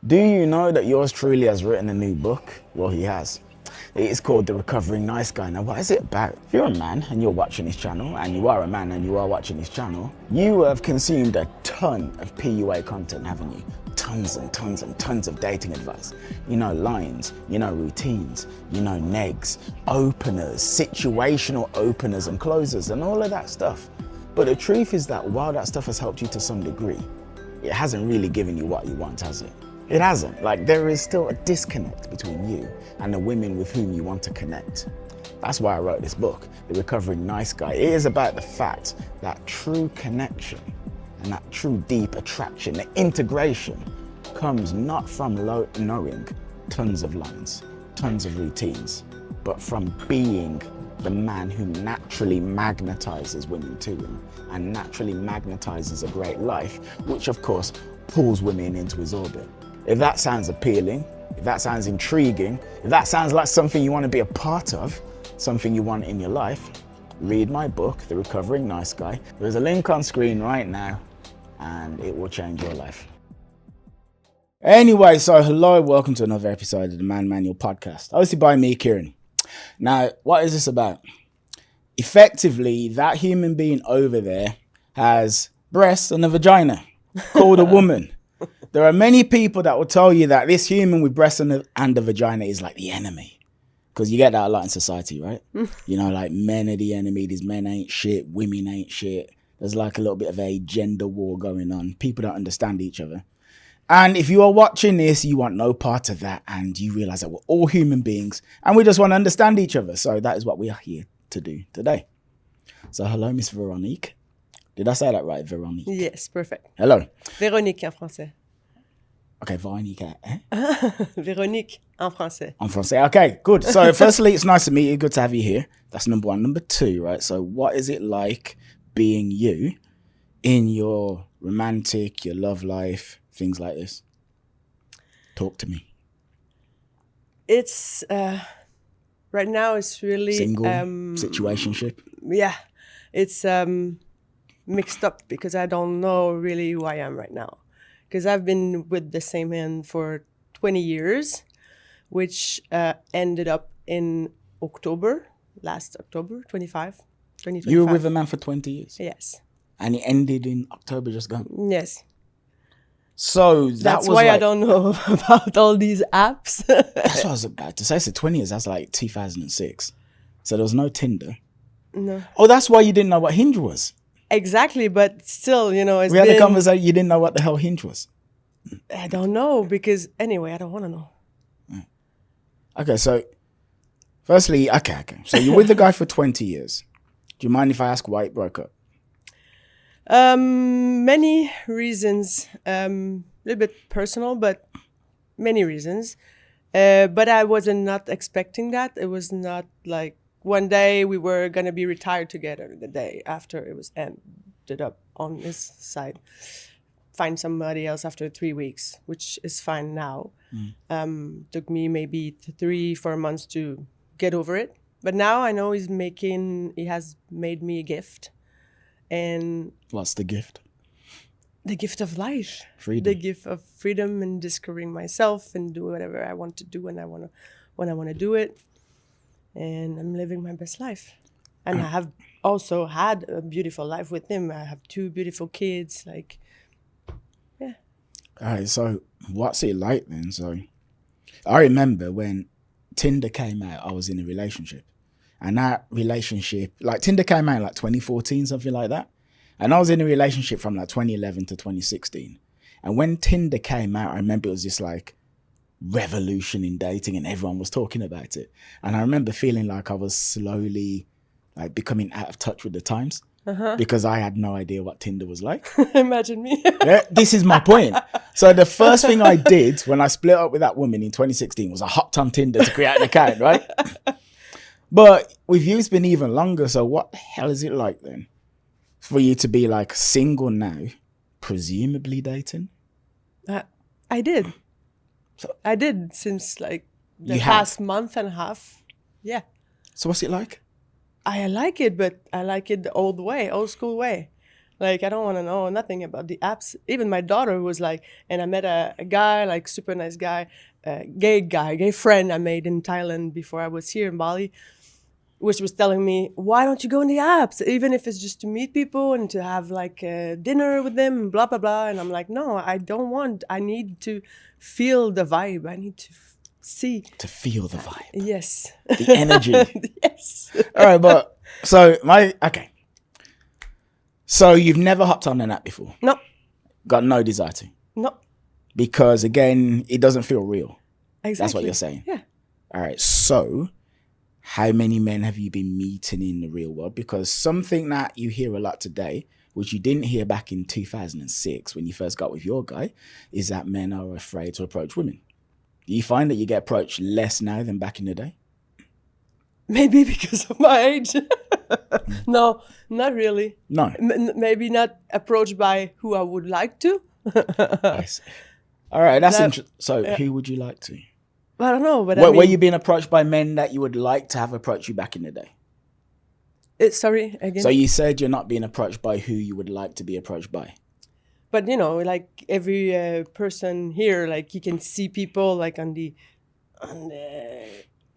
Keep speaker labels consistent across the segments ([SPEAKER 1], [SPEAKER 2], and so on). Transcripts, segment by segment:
[SPEAKER 1] Do you know that yours truly has written a new book? Well, he has. It is called The Recovering Nice Guy. Now, what is it about? If you're a man and you're watching this channel, and you are a man and you are watching this channel, you have consumed a ton of PUA content, haven't you? Tons and tons and tons of dating advice. You know lines, you know routines, you know negs, openers, situational openers and closers and all of that stuff. But the truth is that while that stuff has helped you to some degree, it hasn't really given you what you want, has it? It hasn't. Like, there is still a disconnect between you and the women with whom you want to connect. That's why I wrote this book, The Recovering Nice Guy. It is about the fact that true connection and that true deep attraction, the integration, comes not from knowing tons of lines, tons of routines, but from being the man who naturally magnetizes women to him and naturally magnetizes a great life, which of course pulls women into his orbit. If that sounds appealing, if that sounds intriguing, if that sounds like something you want to be a part of, something you want in your life, read my book, The Recovering Nice Guy. There's a link on screen right now and it will change your life. Anyway, so hello, welcome to another episode of the Man Manual podcast, hosted by me, Kieren. Now, what is this about? Effectively, that human being over there has breasts and a vagina called a woman. There are many people that will tell you that this human with breasts and a vagina is like the enemy. Because you get that a lot in society, right? You know, like men are the enemy, these men ain't shit, women ain't shit. There's like a little bit of a gender war going on. People don't understand each other. And if you are watching this, you want no part of that and you realize that we're all human beings and we just want to understand each other. So that is what we are here to do today. So hello, Miss Veronique. Did I say that right, Veronique?
[SPEAKER 2] Yes, perfect.
[SPEAKER 1] Hello.
[SPEAKER 2] Veronique en français.
[SPEAKER 1] Okay, Veronique. Eh?
[SPEAKER 2] Veronique en français.
[SPEAKER 1] En français. Okay, good. So firstly, it's nice to meet you. Good to have you here. That's number one. Number two, right? So what is it like being you in your romantic, your love life, things like this? Talk to me.
[SPEAKER 2] It's, right now it's really...
[SPEAKER 1] Single, situationship?
[SPEAKER 2] Yeah, it's mixed up because I don't know really who I am right now. Because I've been with the same man for 20 years, which ended up in October, last October, 2025.
[SPEAKER 1] You were with a man for 20 years?
[SPEAKER 2] Yes.
[SPEAKER 1] And it ended in October just gone?
[SPEAKER 2] Yes.
[SPEAKER 1] So
[SPEAKER 2] that's why I don't know about all these apps.
[SPEAKER 1] That's what I was about to say. So 20 years, that's like 2006. So there was no Tinder.
[SPEAKER 2] No.
[SPEAKER 1] Oh, that's why you didn't know what Hinge was.
[SPEAKER 2] Exactly, but still, you know,
[SPEAKER 1] we had a conversation, you didn't know what the hell Hinge was.
[SPEAKER 2] I don't know because, anyway, I don't want to know.
[SPEAKER 1] Okay, so, firstly, okay. So you're with the guy for 20 years. Do you mind if I ask why it broke up?
[SPEAKER 2] Many reasons, a little bit personal, but many reasons. But I wasn't not expecting that. It was not like one day we were going to be retired together. The day after it was ended up on his side. Find somebody else after 3 weeks, which is fine now. Took me maybe 3-4 months to get over it. But now I know he has made me a gift. And
[SPEAKER 1] what's the gift?
[SPEAKER 2] The gift of life.
[SPEAKER 1] Freedom.
[SPEAKER 2] The gift of freedom and discovering myself and do whatever I want to do when I want to do it. And I'm living my best life. And I have also had a beautiful life with him. I have 2 beautiful kids. Like, yeah.
[SPEAKER 1] All right, so what's it like then? So I remember when Tinder came out, I was in a relationship. And that relationship, like Tinder came out in like 2014, something like that. And I was in a relationship from like 2011 to 2016. And when Tinder came out, I remember it was just like revolution in dating and everyone was talking about it. And I remember feeling like I was slowly like becoming out of touch with the times because I had no idea what Tinder was like.
[SPEAKER 2] Imagine me.
[SPEAKER 1] Yeah, this is my point. So the first thing I did when I split up with that woman in 2016 was I hopped on Tinder to create an account, right? But with you, it's been even longer. So what the hell is it like then for you to be like single now, presumably dating?
[SPEAKER 2] I did. So I did since like the past month and a half. Yeah.
[SPEAKER 1] So what's it like?
[SPEAKER 2] I like it, but I like it the old way, old school way. Like, I don't want to know nothing about the apps. Even my daughter was like, and I met a guy, like super nice guy, gay friend I made in Thailand before I was here in Bali, which was telling me, why don't you go in the apps? Even if it's just to meet people and to have like dinner with them, and blah, blah, blah. And I'm like, no, I don't want, I need to feel the vibe. I need to see.
[SPEAKER 1] To feel the vibe.
[SPEAKER 2] Yes.
[SPEAKER 1] The energy.
[SPEAKER 2] Yes.
[SPEAKER 1] All right, but okay. So you've never hopped on an app before?
[SPEAKER 2] No.
[SPEAKER 1] Got no desire to?
[SPEAKER 2] No.
[SPEAKER 1] Because again, it doesn't feel real.
[SPEAKER 2] Exactly.
[SPEAKER 1] That's what you're saying?
[SPEAKER 2] Yeah.
[SPEAKER 1] All right, so how many men have you been meeting in the real world? Because something that you hear a lot today, which you didn't hear back in 2006 when you first got with your guy, is that men are afraid to approach women. Do you find that you get approached less now than back in the day?
[SPEAKER 2] Maybe because of my age. No, not really.
[SPEAKER 1] No.
[SPEAKER 2] Maybe not approached by who I would like to.
[SPEAKER 1] I see. All right, that's interesting. So who would you like to?
[SPEAKER 2] I don't know, but
[SPEAKER 1] Were you being approached by men that you would like to have approached you back in the day?
[SPEAKER 2] Sorry, again?
[SPEAKER 1] So you said you're not being approached by who you would like to be approached by.
[SPEAKER 2] But, you know, like every person here, like you can see people like on the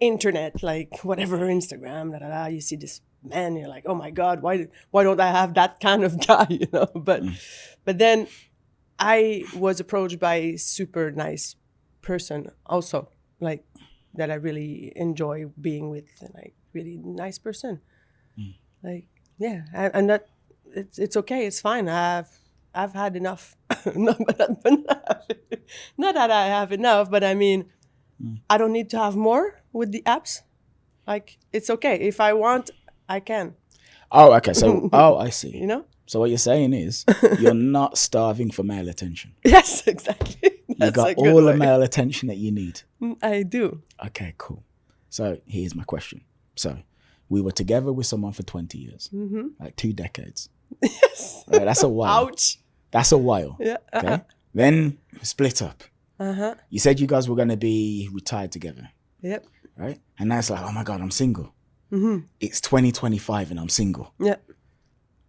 [SPEAKER 2] internet, like whatever, Instagram, you see this man, you're like, oh my God, why don't I have that kind of guy, you know? But then I was approached by a super nice person also, like that I really enjoy being with, and like really nice person. Like, yeah, and that it's okay, it's fine. I've had enough. Not that I have enough, but I mean, I don't need to have more with the apps. Like, it's okay. If I want, I can.
[SPEAKER 1] Oh, okay. So, I see.
[SPEAKER 2] You know?
[SPEAKER 1] So what you're saying is you're not starving for male attention.
[SPEAKER 2] Yes, exactly.
[SPEAKER 1] You got all the male attention that you need.
[SPEAKER 2] I do.
[SPEAKER 1] Okay, cool. So here's my question. So we were together with someone for 20 years, like 2 decades.
[SPEAKER 2] Yes.
[SPEAKER 1] Right, that's a while.
[SPEAKER 2] Ouch.
[SPEAKER 1] That's a while.
[SPEAKER 2] Yeah.
[SPEAKER 1] Okay. Then split up.
[SPEAKER 2] Uh-huh.
[SPEAKER 1] You said you guys were going to be retired together.
[SPEAKER 2] Yep.
[SPEAKER 1] Right? And now it's like, oh my God, I'm single.
[SPEAKER 2] Mm-hmm.
[SPEAKER 1] It's 2025 and I'm single.
[SPEAKER 2] Yeah.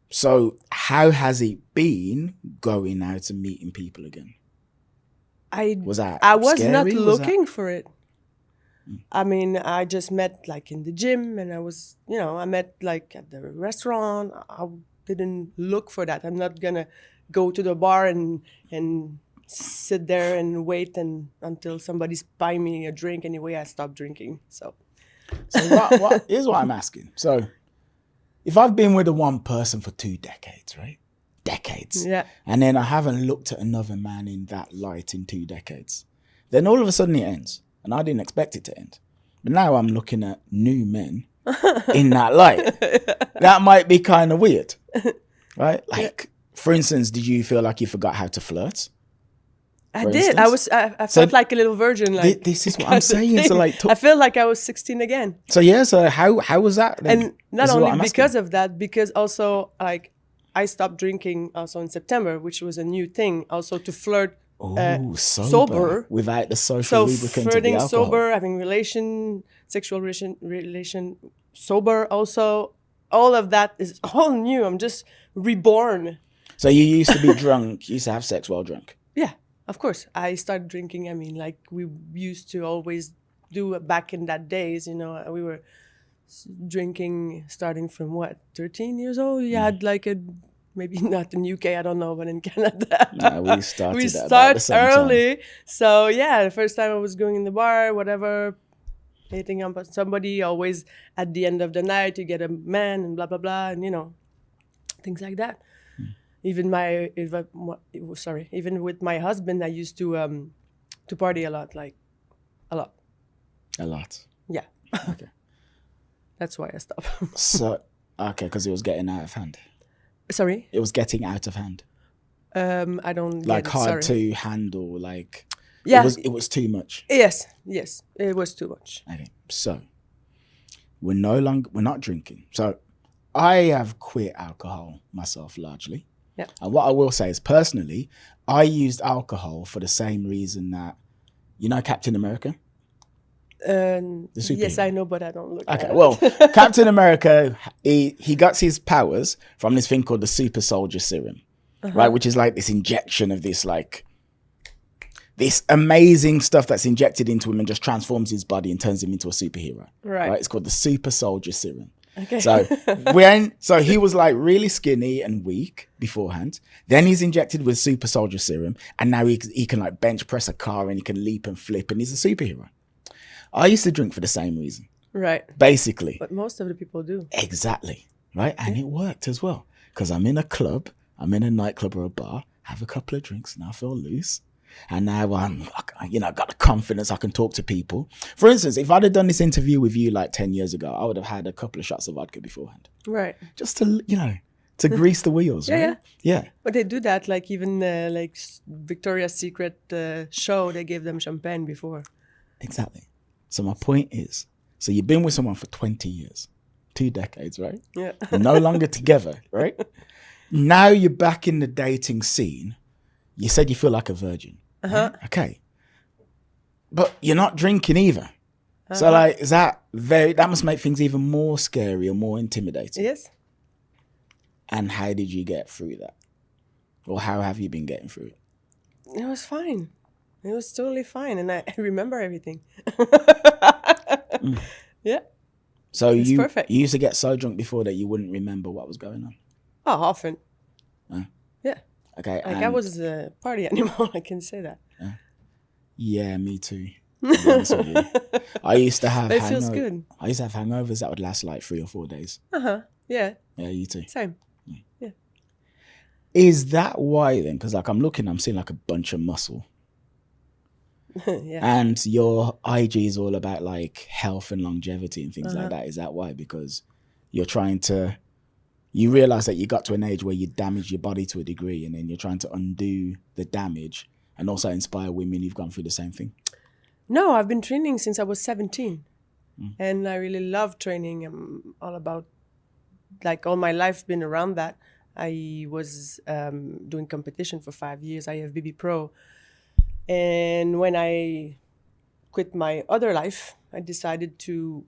[SPEAKER 1] So how has it been going out and meeting people again? I was scary?
[SPEAKER 2] not looking for it. I mean, I just met like in the gym, and I was, I met like at the restaurant. I didn't look for that. I'm not gonna go to the bar and sit there and wait until somebody's buying me a drink. Anyway, I stopped drinking. So
[SPEAKER 1] here's what I'm asking. So if I've been with the one person for 2 decades, right? Decades.
[SPEAKER 2] Yeah.
[SPEAKER 1] And then I haven't looked at another man in that light in 2 decades. Then all of a sudden it ends. And I didn't expect it to end. But now I'm looking at new men in that light. That might be kind of weird. Right? Like, for instance, did you feel like you forgot how to flirt?
[SPEAKER 2] I did. I felt like a little virgin. Like,
[SPEAKER 1] this is what I'm saying. So like,
[SPEAKER 2] I felt like I was 16 again.
[SPEAKER 1] So yeah, so how was that then?
[SPEAKER 2] And not only because of that, because also like I stopped drinking also in September, which was a new thing, also to flirt sober.
[SPEAKER 1] Without the social lubricant of the
[SPEAKER 2] flirting
[SPEAKER 1] alcohol.
[SPEAKER 2] sober, having sexual relation sober also. All of that is all new. I'm just reborn.
[SPEAKER 1] So you used to be drunk, you used to have sex while drunk?
[SPEAKER 2] Yeah, of course. I started drinking, I mean, like we used to always do back in that days, we were drinking starting from 13 years old? You had like maybe not in UK, I don't know, but in Canada.
[SPEAKER 1] No, we started
[SPEAKER 2] we
[SPEAKER 1] at
[SPEAKER 2] start
[SPEAKER 1] about the same
[SPEAKER 2] early.
[SPEAKER 1] time.
[SPEAKER 2] So yeah, the first time I was going in the bar, whatever, hitting up somebody, always at the end of the night you get a man and blah blah blah, and things like that. Even with my husband, I used to party a lot, like a lot.
[SPEAKER 1] A lot.
[SPEAKER 2] Yeah.
[SPEAKER 1] Okay.
[SPEAKER 2] That's why I stopped.
[SPEAKER 1] So okay, because it was getting out of hand.
[SPEAKER 2] Sorry?
[SPEAKER 1] It was getting out of hand.
[SPEAKER 2] I don't
[SPEAKER 1] like
[SPEAKER 2] get it,
[SPEAKER 1] hard
[SPEAKER 2] sorry.
[SPEAKER 1] to handle. Like
[SPEAKER 2] yeah,
[SPEAKER 1] it was too much.
[SPEAKER 2] Yes, it was too much.
[SPEAKER 1] Okay, so we're not drinking. So I have quit alcohol myself largely.
[SPEAKER 2] Yeah.
[SPEAKER 1] And what I will say is personally, I used alcohol for the same reason that, Captain America? The
[SPEAKER 2] Yes,
[SPEAKER 1] superhero.
[SPEAKER 2] I know, but I don't look at
[SPEAKER 1] Okay,
[SPEAKER 2] it.
[SPEAKER 1] well, Captain America, he gets his powers from this thing called the super soldier serum, right? Which is like this injection of this amazing stuff that's injected into him and just transforms his body and turns him into a superhero.
[SPEAKER 2] Right.
[SPEAKER 1] It's called the super soldier serum.
[SPEAKER 2] Okay.
[SPEAKER 1] So he was like really skinny and weak beforehand. Then he's injected with super soldier serum, and now he can like bench press a car and he can leap and flip, and he's a superhero. I used to drink for the same reason,
[SPEAKER 2] Right.
[SPEAKER 1] basically.
[SPEAKER 2] But most of the people do.
[SPEAKER 1] Exactly, right? And it worked as well, because I'm in a club, I'm in a nightclub or a bar, have a couple of drinks, and I feel loose. And now I'm, got the confidence, I can talk to people. For instance, if I'd have done this interview with you like 10 years ago, I would have had a couple of shots of vodka beforehand.
[SPEAKER 2] Right.
[SPEAKER 1] Just to grease the wheels,
[SPEAKER 2] Yeah,
[SPEAKER 1] right? Yeah.
[SPEAKER 2] But they do that, like even Victoria's Secret show, they gave them champagne before.
[SPEAKER 1] Exactly. So my point is, so you've been with someone for 20 years, 2 decades, right?
[SPEAKER 2] Yeah.
[SPEAKER 1] No longer together, right? Now you're back in the dating scene. You said you feel like a virgin.
[SPEAKER 2] Uh-huh.
[SPEAKER 1] Right? Okay. But you're not drinking either. So like, that must make things even more scary or more intimidating.
[SPEAKER 2] Yes.
[SPEAKER 1] And how did you get through that? Or how have you been getting through it?
[SPEAKER 2] It was fine. It was totally fine. And I remember everything. Yeah.
[SPEAKER 1] So you
[SPEAKER 2] perfect.
[SPEAKER 1] used to get so drunk before that you wouldn't remember what was going on?
[SPEAKER 2] Oh, often. Yeah.
[SPEAKER 1] Okay.
[SPEAKER 2] Like I was a party animal, I can say that.
[SPEAKER 1] Yeah, me too. To be honest with you. I used to have
[SPEAKER 2] But it feels good.
[SPEAKER 1] I used to have hangovers that would last like 3 or 4 days.
[SPEAKER 2] Yeah.
[SPEAKER 1] Yeah, you too.
[SPEAKER 2] Same. Yeah.
[SPEAKER 1] Is that why then? Because like I'm seeing like a bunch of muscle.
[SPEAKER 2] Yeah.
[SPEAKER 1] And your IG is all about like health and longevity and things like that. Is that why? Because you realize that you got to an age where you damage your body to a degree, and then you're trying to undo the damage and also inspire women who've gone through the same thing.
[SPEAKER 2] No, I've been training since I was 17. And I really love training. I'm all about, like all my life been around that. I was doing competition for 5 years, IFBB Pro. And when I quit my other life, I decided to,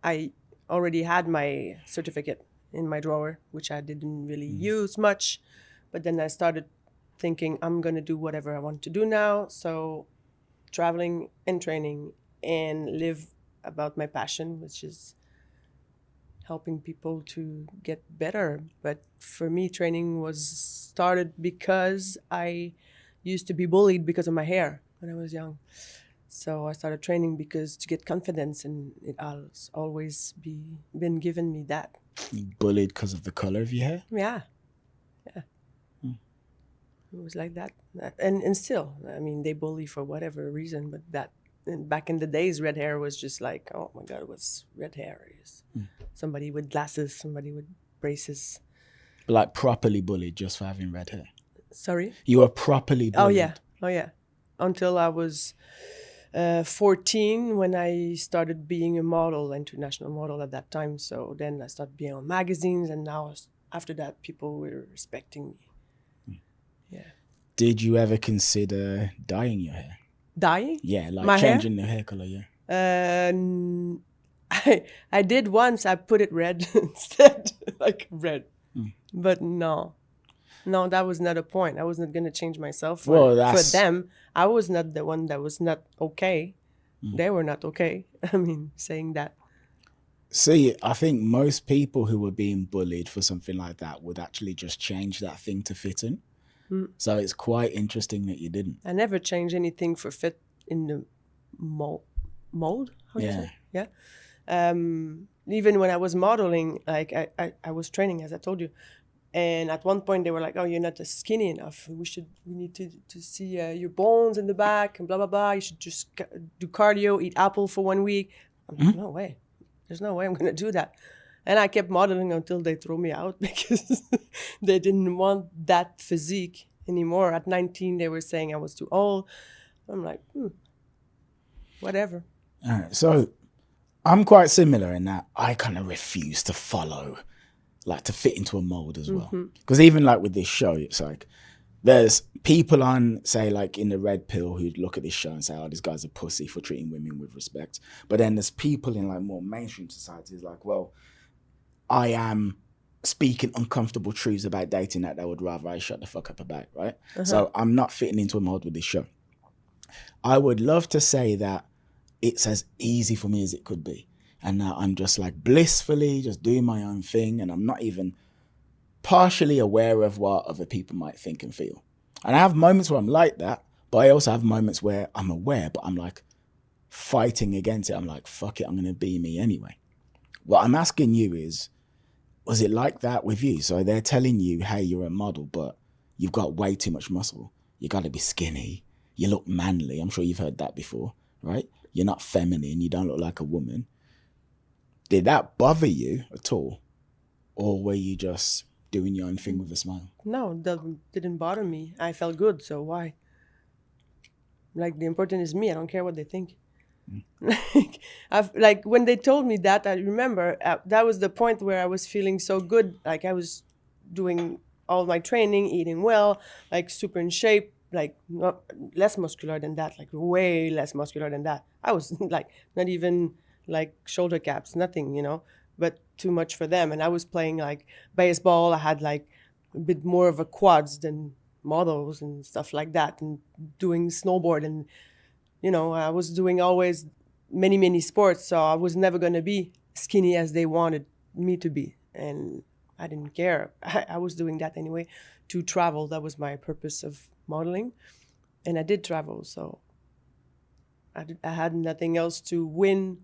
[SPEAKER 2] I already had my certificate in my drawer, which I didn't really use much. But then I started thinking, I'm going to do whatever I want to do now. So traveling and training and live about my passion, which is helping people to get better. But for me, training was started because I used to be bullied because of my hair when I was young. So I started training because to get confidence, and it has always been given me that.
[SPEAKER 1] Bullied because of the color of your hair?
[SPEAKER 2] Yeah. It was like that. And still, I mean, they bully for whatever reason, but back in the days, red hair was just like, oh my God, what's red hair? Somebody with glasses, somebody with braces.
[SPEAKER 1] Like properly bullied just for having red hair?
[SPEAKER 2] Sorry?
[SPEAKER 1] You were properly bullied?
[SPEAKER 2] Oh yeah. Until I was 14 when I started being a model, international model at that time. So then I started being on magazines, and now after that, people were respecting me. Yeah.
[SPEAKER 1] Did you ever consider dyeing your hair?
[SPEAKER 2] Dyeing?
[SPEAKER 1] Yeah, like
[SPEAKER 2] My
[SPEAKER 1] changing the hair color, yeah.
[SPEAKER 2] I did once. I put it red instead, like red. But no, that was not a point. I was not going to change myself for them. I was not the one that was not okay. They were not okay. I mean, saying that.
[SPEAKER 1] See, I think most people who were being bullied for something like that would actually just change that thing to fit in. So it's quite interesting that you didn't.
[SPEAKER 2] I never changed anything for fit in the mold. How do you say? Yeah. Even when I was modeling, like I was training, as I told you, and at one point they were like, "Oh, you're not skinny enough. We need to see your bones in the back and blah blah blah. You should just do cardio, eat apple for 1 week." I'm like, no way. There's no way I'm gonna do that. And I kept modeling until they threw me out because they didn't want that physique anymore. At 19, they were saying I was too old. I'm like, whatever.
[SPEAKER 1] All right, so I'm quite similar in that I kind of refuse to follow, like to fit into a mold as well. Because even like with this show, it's like there's people on, say, like in the red pill who look at this show and say, oh, this guy's a pussy for treating women with respect. But then there's people in like more mainstream societies like, well, I am speaking uncomfortable truths about dating that they would rather I shut the fuck up about, right? So I'm not fitting into a mold with this show. I would love to say that it's as easy for me as it could be. And now I'm just like blissfully just doing my own thing, and I'm not even partially aware of what other people might think and feel. And I have moments where I'm like that, but I also have moments where I'm aware, but I'm like fighting against it. I'm like, fuck it, I'm going to be me anyway. What I'm asking you is, was it like that with you? So they're telling you, hey, you're a model, but you've got way too much muscle. You got to be skinny. You look manly. I'm sure you've heard that before, right? You're not feminine. You don't look like a woman. Did that bother you at all? Or were you just doing your own thing with a smile?
[SPEAKER 2] No, that didn't bother me. I felt good, so why? Like, the important is me. I don't care what they think. Like when they told me that, I remember that was the point where I was feeling so good. Like I was doing all my training, eating well, like super in shape, like not less muscular than that, like way less muscular than that. I was like not even like shoulder caps, nothing, you know, but too much for them. And I was playing like baseball. I had like a bit more of a quads than models and stuff like that, and doing snowboard, and you know, I was doing always many sports, so I was never going to be skinny as they wanted me to be. And I didn't care. I was doing that anyway to travel. That was my purpose of modeling. And I did travel, so I had nothing else to win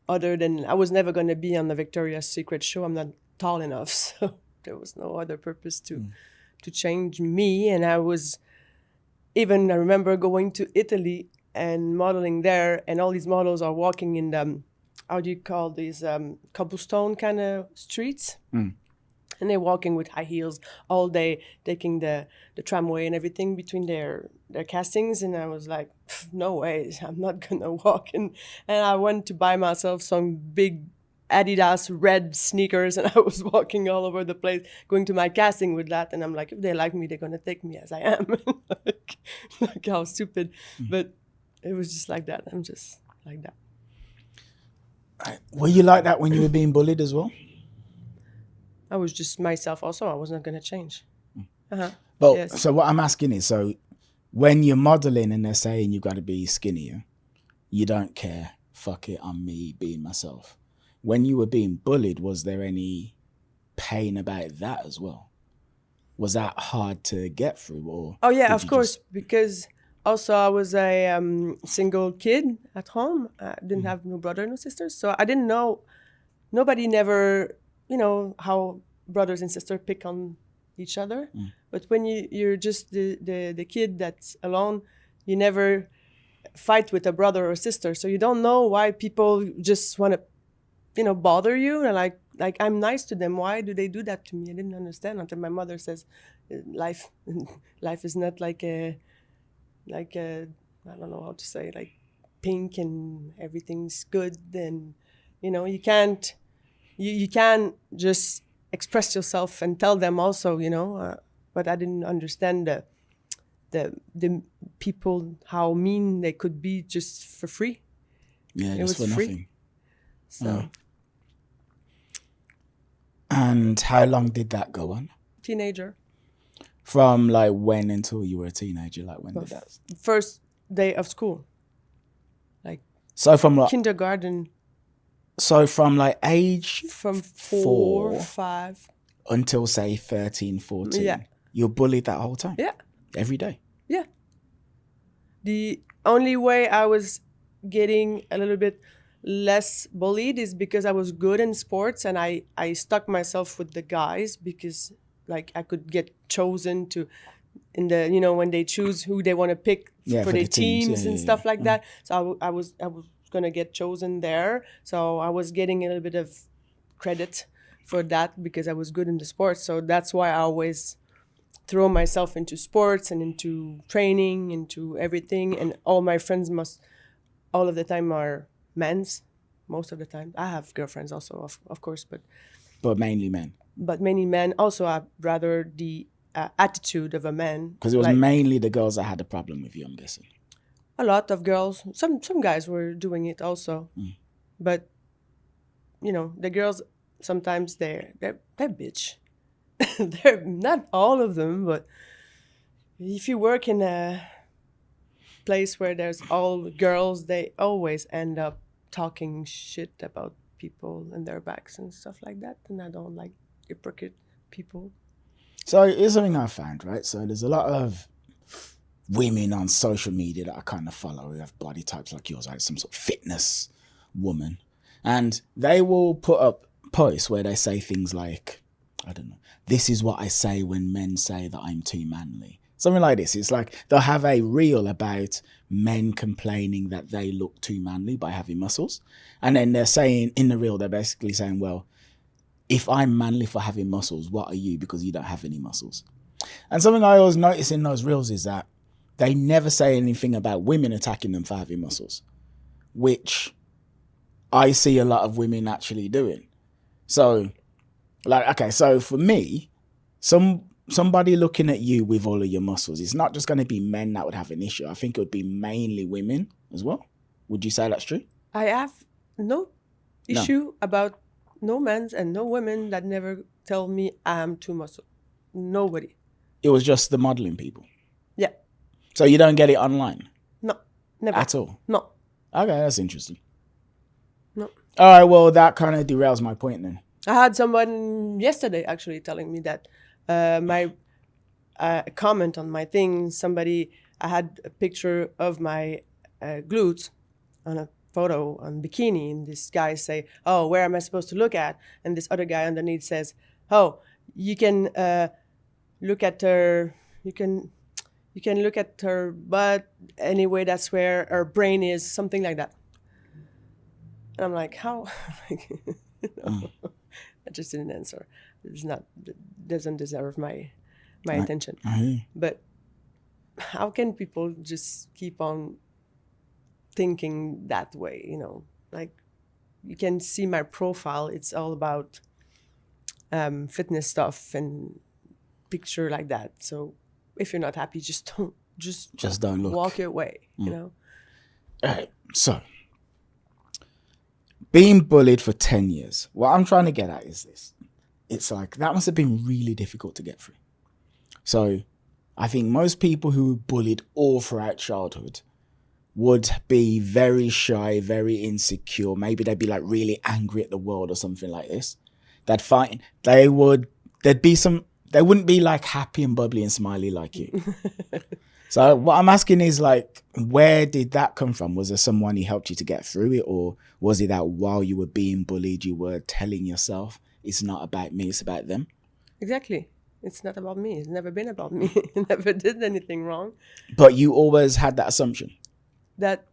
[SPEAKER 2] other than I was never going to be on the Victoria's Secret show. I'm not tall enough, so there was no other purpose to change me. And I remember going to Italy and modeling there, and all these models are walking in the, how do you call these, cobblestone kind of streets? And they're walking with high heels all day, taking the tramway and everything between their castings. And I was like, no way, I'm not gonna walk. And I went to buy myself some big Adidas red sneakers, and I was walking all over the place, going to my casting with that. And I'm like, if they like me, they're gonna take me as I am. like how stupid, but it was just like that. I'm just like that.
[SPEAKER 1] Were you like that when you were being bullied as well?
[SPEAKER 2] I was just myself also. I was not gonna change.
[SPEAKER 1] But
[SPEAKER 2] Yes.
[SPEAKER 1] so what I'm asking is, so when you're modeling and they're saying you got to be skinnier, you don't care. Fuck it, I'm me being myself. When you were being bullied, was there any pain about that as well? Was that hard to get through, or?
[SPEAKER 2] Oh yeah,
[SPEAKER 1] did
[SPEAKER 2] of
[SPEAKER 1] you
[SPEAKER 2] course.
[SPEAKER 1] just-
[SPEAKER 2] Because also I was a single kid at home. I didn't have no brother, no sisters, so I didn't know. Nobody never, you know, how brothers and sisters pick on each other. But when you're just the kid that's alone, you never fight with a brother or sister, so you don't know why people just want to, you know, bother you. And like I'm nice to them. Why do they do that to me? I didn't understand until my mother says, life is not like a I don't know how to say, like pink and everything's good. And you know, you can't just express yourself and tell them also, you know. But I didn't understand the people, how mean they could be just for free.
[SPEAKER 1] Yeah,
[SPEAKER 2] It
[SPEAKER 1] just
[SPEAKER 2] was
[SPEAKER 1] for
[SPEAKER 2] free.
[SPEAKER 1] nothing.
[SPEAKER 2] So
[SPEAKER 1] And how long did that go on?
[SPEAKER 2] teenager.
[SPEAKER 1] From like when until you were a teenager? Like when did that?
[SPEAKER 2] First day of school, like
[SPEAKER 1] So from like
[SPEAKER 2] kindergarten,
[SPEAKER 1] from like age
[SPEAKER 2] from 4, 5.
[SPEAKER 1] until say 13, 14.
[SPEAKER 2] Yeah.
[SPEAKER 1] You're bullied that whole time?
[SPEAKER 2] Yeah.
[SPEAKER 1] Every day?
[SPEAKER 2] Yeah. The only way I was getting a little bit less bullied is because I was good in sports, and I stuck myself with the guys because like I could get chosen to in the, you know, when they choose who they want to pick for their
[SPEAKER 1] the teams.
[SPEAKER 2] teams
[SPEAKER 1] Yeah,
[SPEAKER 2] and
[SPEAKER 1] yeah,
[SPEAKER 2] stuff
[SPEAKER 1] yeah.
[SPEAKER 2] like that. So I was gonna get chosen there. So I was getting a little bit of credit for that because I was good in the sports. So that's why I always throw myself into sports and into training, into everything. And all my friends all of the time are men's, most of the time. I have girlfriends also, of course, but
[SPEAKER 1] But mainly men.
[SPEAKER 2] many men. Also, I'd rather the attitude of a man.
[SPEAKER 1] Because it was
[SPEAKER 2] Like,
[SPEAKER 1] mainly the girls that had a problem with you, I'm guessing.
[SPEAKER 2] a lot of girls, some guys were doing it also, but you know, the girls sometimes they're bitch. They're not all of them, but if you work in a place where there's all girls, they always end up talking shit about people and their backs and stuff like that. And I don't like hypocrite people.
[SPEAKER 1] So here's something I found, right? So there's a lot of women on social media that I kind of follow who have body types like yours, like some sort of fitness woman. And they will put up posts where they say things like, I don't know, this is what I say when men say that I'm too manly. Something like this. It's like they'll have a reel about men complaining that they look too manly by having muscles. And then they're saying, in the reel, they're basically saying, well, if I'm manly for having muscles, what are you because you don't have any muscles? And something I always notice in those reels is that they never say anything about women attacking them for having muscles, which I see a lot of women actually doing. So, like, okay, so for me, somebody looking at you with all of your muscles, it's not just going to be men that would have an issue. I think it would be mainly women as well. Would you say that's true?
[SPEAKER 2] I have no issue about no men and no women that never tell me I'm too muscle. Nobody.
[SPEAKER 1] It was just the modeling people.
[SPEAKER 2] Yeah.
[SPEAKER 1] So you don't get it online?
[SPEAKER 2] No, never.
[SPEAKER 1] At all?
[SPEAKER 2] No.
[SPEAKER 1] Okay, that's interesting.
[SPEAKER 2] No.
[SPEAKER 1] All right, well, that kind of derails my point then.
[SPEAKER 2] I had someone yesterday actually telling me that my comment on my thing, I had a picture of my glutes on a photo on bikini, and this guy say, oh, where am I supposed to look at? And this other guy underneath says, oh, you can look at her, you can look at her butt, anyway, that's where her brain is, something like that. And I'm like, how? I just didn't answer. Doesn't deserve my attention. But how can people just keep on thinking that way, you know? Like, you can see my profile. It's all about fitness stuff and picture like that. So if you're not happy, just don't look. Walk your way, you know?
[SPEAKER 1] All right, so being bullied for 10 years. What I'm trying to get at is this. It's like, that must have been really difficult to get through. So I think most people who were bullied all throughout childhood would be very shy, very insecure. Maybe they'd be like really angry at the world or something like this. They wouldn't be like happy and bubbly and smiley like you. So what I'm asking is, like, where did that come from? Was there someone who helped you to get through it? Or was it that while you were being bullied, you were telling yourself, it's not about me, it's about them?
[SPEAKER 2] Exactly. It's not about me. It's never been about me. I never did anything wrong.
[SPEAKER 1] But you always had that assumption?
[SPEAKER 2] That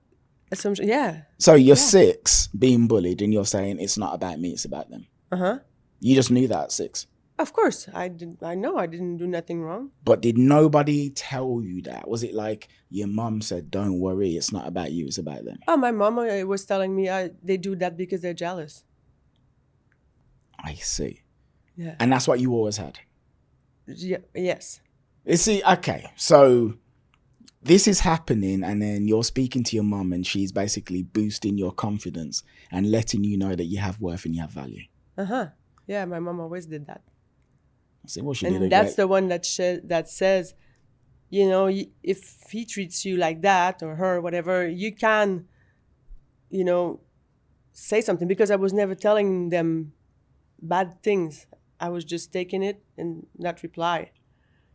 [SPEAKER 2] assumption, yeah.
[SPEAKER 1] So you're 6 being bullied and you're saying, it's not about me, it's about them.
[SPEAKER 2] Uh-huh.
[SPEAKER 1] You just knew that at 6?
[SPEAKER 2] Of course, I know I didn't do nothing wrong.
[SPEAKER 1] But did nobody tell you that? Was it like your mom said, don't worry, it's not about you, it's about them?
[SPEAKER 2] Oh, my mom was telling me they do that because they're jealous.
[SPEAKER 1] I see.
[SPEAKER 2] Yeah.
[SPEAKER 1] And that's what you always had?
[SPEAKER 2] Yeah, yes.
[SPEAKER 1] You see, okay, so this is happening and then you're speaking to your mom and she's basically boosting your confidence and letting you know that you have worth and you have value.
[SPEAKER 2] Uh-huh. Yeah, my mom always did that.
[SPEAKER 1] See, well,
[SPEAKER 2] and that's the one that says, you know, if he treats you like that or her, whatever, you can, you know, say something, because I was never telling them bad things. I was just taking it and not reply,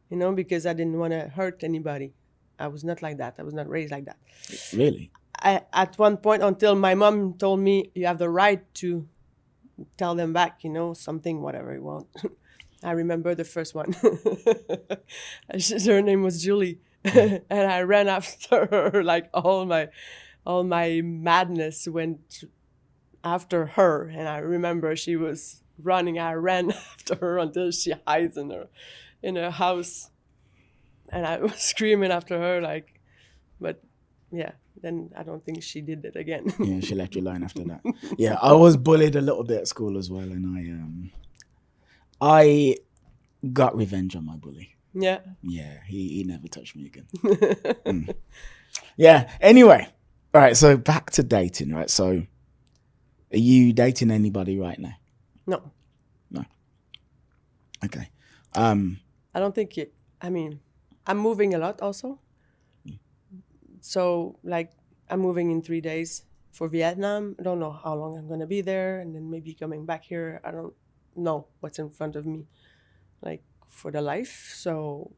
[SPEAKER 2] you know, because I didn't want to hurt anybody. I was not like that. I was not raised like that.
[SPEAKER 1] Really?
[SPEAKER 2] At one point, until my mom told me, you have the right to tell them back, you know, something, whatever you want. I remember the first one. Her name was Julie. And I ran after her, like all my madness went after her. And I remember she was running. I ran after her until she hides in her house. And I was screaming after her, like, but yeah, then I don't think she did it again.
[SPEAKER 1] Yeah, she left you alone after that. Yeah, I was bullied a little bit at school as well, and I got revenge on my bully.
[SPEAKER 2] Yeah.
[SPEAKER 1] Yeah, he never touched me again. Yeah. Anyway, all right. So back to dating, right? So, are you dating anybody right now?
[SPEAKER 2] No.
[SPEAKER 1] No. Okay.
[SPEAKER 2] I don't think it. I mean, I'm moving a lot also. So like, I'm moving in 3 days for Vietnam. I don't know how long I'm gonna be there, and then maybe coming back here. I don't know what's in front of me, like for the life. So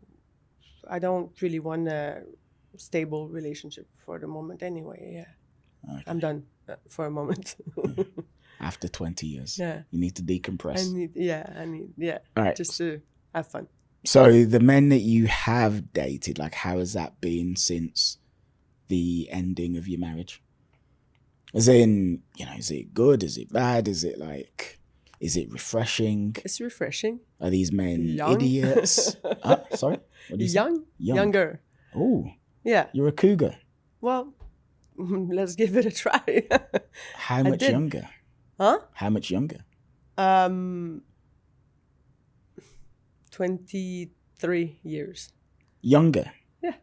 [SPEAKER 2] I don't really want a stable relationship for the moment anyway. Yeah.
[SPEAKER 1] Okay.
[SPEAKER 2] I'm done for a moment.
[SPEAKER 1] After 20 years,
[SPEAKER 2] Yeah.
[SPEAKER 1] you need to decompress.
[SPEAKER 2] I need,
[SPEAKER 1] All right.
[SPEAKER 2] just to have fun.
[SPEAKER 1] So the men that you have dated, like, how has that been since the ending of your marriage? As in, is it good? Is it bad? Is it refreshing?
[SPEAKER 2] It's refreshing.
[SPEAKER 1] Are these men
[SPEAKER 2] Young.
[SPEAKER 1] idiots? Sorry? What did you say?
[SPEAKER 2] Younger.
[SPEAKER 1] Oh,
[SPEAKER 2] Yeah.
[SPEAKER 1] you're a cougar.
[SPEAKER 2] Well, let's give it a try.
[SPEAKER 1] How much younger?
[SPEAKER 2] Huh?
[SPEAKER 1] How much younger?
[SPEAKER 2] 23 years.
[SPEAKER 1] Younger?
[SPEAKER 2] Yeah.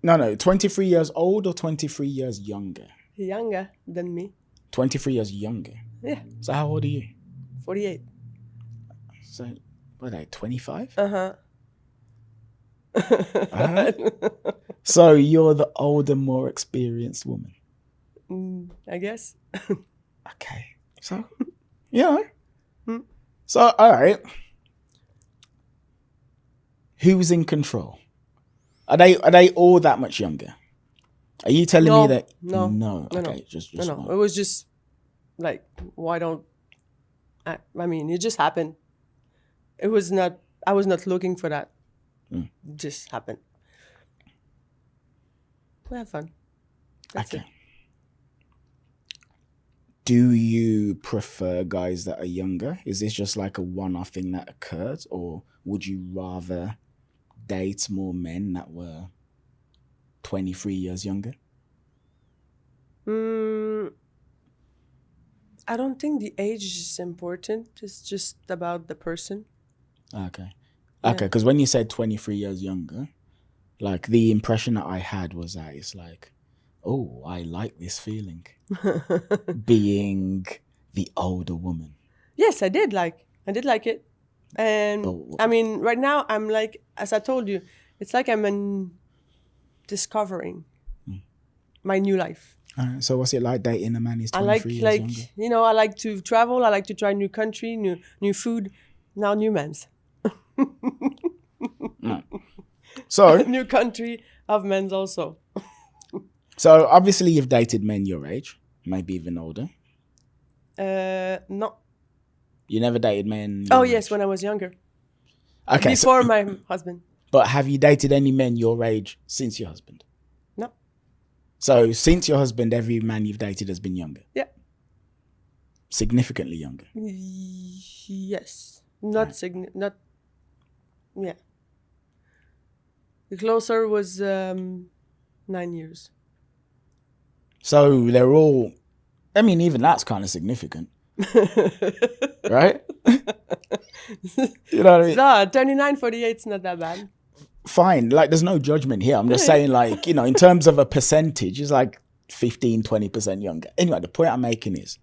[SPEAKER 1] No, 23 years old or 23 years younger?
[SPEAKER 2] Younger than me.
[SPEAKER 1] 23 years younger?
[SPEAKER 2] Yeah.
[SPEAKER 1] So how old are you?
[SPEAKER 2] 48.
[SPEAKER 1] So, what are they, 25?
[SPEAKER 2] Uh-huh.
[SPEAKER 1] So you're the older, more experienced woman?
[SPEAKER 2] I guess.
[SPEAKER 1] Okay. So, So, all right. Who's in control? Are they all that much younger? Are you telling me that? No. Okay, just
[SPEAKER 2] no. It was just like, why don't I mean, it just happened. I was not looking for that. It just happened. We have fun. That's it.
[SPEAKER 1] Do you prefer guys that are younger? Is this just like a one-off thing that occurred, or would you rather date more men that were 23 years younger?
[SPEAKER 2] I don't think the age is important. It's just about the person.
[SPEAKER 1] Okay, because when you said 23 years younger, like the impression that I had was that it's like, oh, I like this feeling. Being the older woman.
[SPEAKER 2] Yes, I did like it. And I mean, right now I'm like, as I told you, it's like I'm discovering my new life.
[SPEAKER 1] So what's it like dating a man who's 23 years younger?
[SPEAKER 2] I like to travel. I like to try new country, new food. Now new men's.
[SPEAKER 1] So
[SPEAKER 2] new country of men's also.
[SPEAKER 1] So obviously you've dated men your age, maybe even older.
[SPEAKER 2] No.
[SPEAKER 1] You never dated men?
[SPEAKER 2] Oh yes, when I was younger.
[SPEAKER 1] Okay.
[SPEAKER 2] Before my husband.
[SPEAKER 1] But have you dated any men your age since your husband?
[SPEAKER 2] No.
[SPEAKER 1] So since your husband, every man you've dated has been younger?
[SPEAKER 2] Yeah.
[SPEAKER 1] Significantly younger?
[SPEAKER 2] Yes. Not. Yeah. The closer was 9 years.
[SPEAKER 1] So they're all, I mean, even that's kind of significant. Right? You know what I mean?
[SPEAKER 2] No, 29, 48 is not that bad.
[SPEAKER 1] Fine. Like, there's no judgment here. I'm just saying, like, in terms of a percentage, it's like 15, 20% younger. Anyway, the point I'm making is,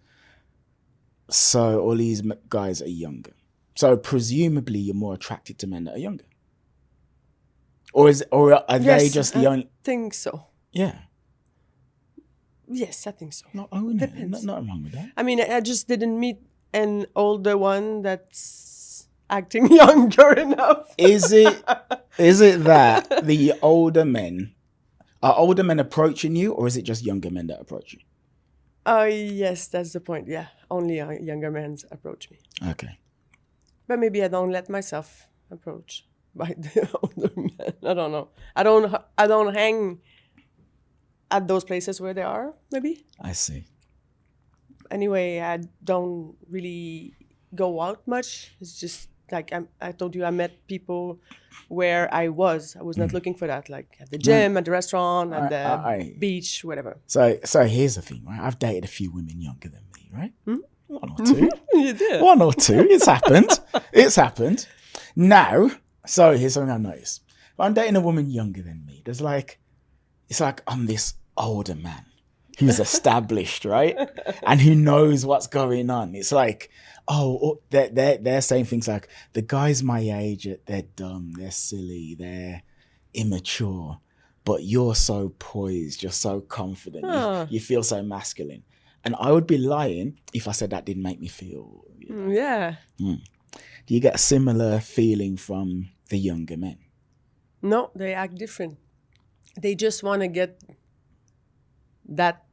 [SPEAKER 1] so all these guys are younger. So presumably you're more attracted to men that are younger. Or are they just the only?
[SPEAKER 2] I think so.
[SPEAKER 1] Yeah.
[SPEAKER 2] Yes, I think so.
[SPEAKER 1] Not own it.
[SPEAKER 2] Depends.
[SPEAKER 1] Not wrong with that.
[SPEAKER 2] I mean, I just didn't meet an older one that's acting younger enough.
[SPEAKER 1] Is it that the older men approaching you, or is it just younger men that approach you?
[SPEAKER 2] Oh, yes, that's the point. Yeah, only younger men approach me.
[SPEAKER 1] Okay.
[SPEAKER 2] But maybe I don't let myself approach by the older men. I don't know. I don't hang at those places where they are, maybe.
[SPEAKER 1] I see.
[SPEAKER 2] Anyway, I don't really go out much. It's just like I told you, I met people where I was not looking for that, like at the gym, at the restaurant, at the beach, whatever.
[SPEAKER 1] So here's the thing, right? I've dated a few women younger than me, right? One or two.
[SPEAKER 2] You did.
[SPEAKER 1] One or two. It's happened. It's happened. Now, So here's something I noticed. When I'm dating a woman younger than me, it's like I'm this older man who's established, right? And who knows what's going on. It's like, they're saying things like, the guys my age, they're dumb, they're silly, they're immature, but you're so poised, you're so confident, you feel so masculine. And I would be lying if I said that didn't make me feel.
[SPEAKER 2] Yeah.
[SPEAKER 1] Do you get a similar feeling from the younger men?
[SPEAKER 2] No, they act different. They just want to get that,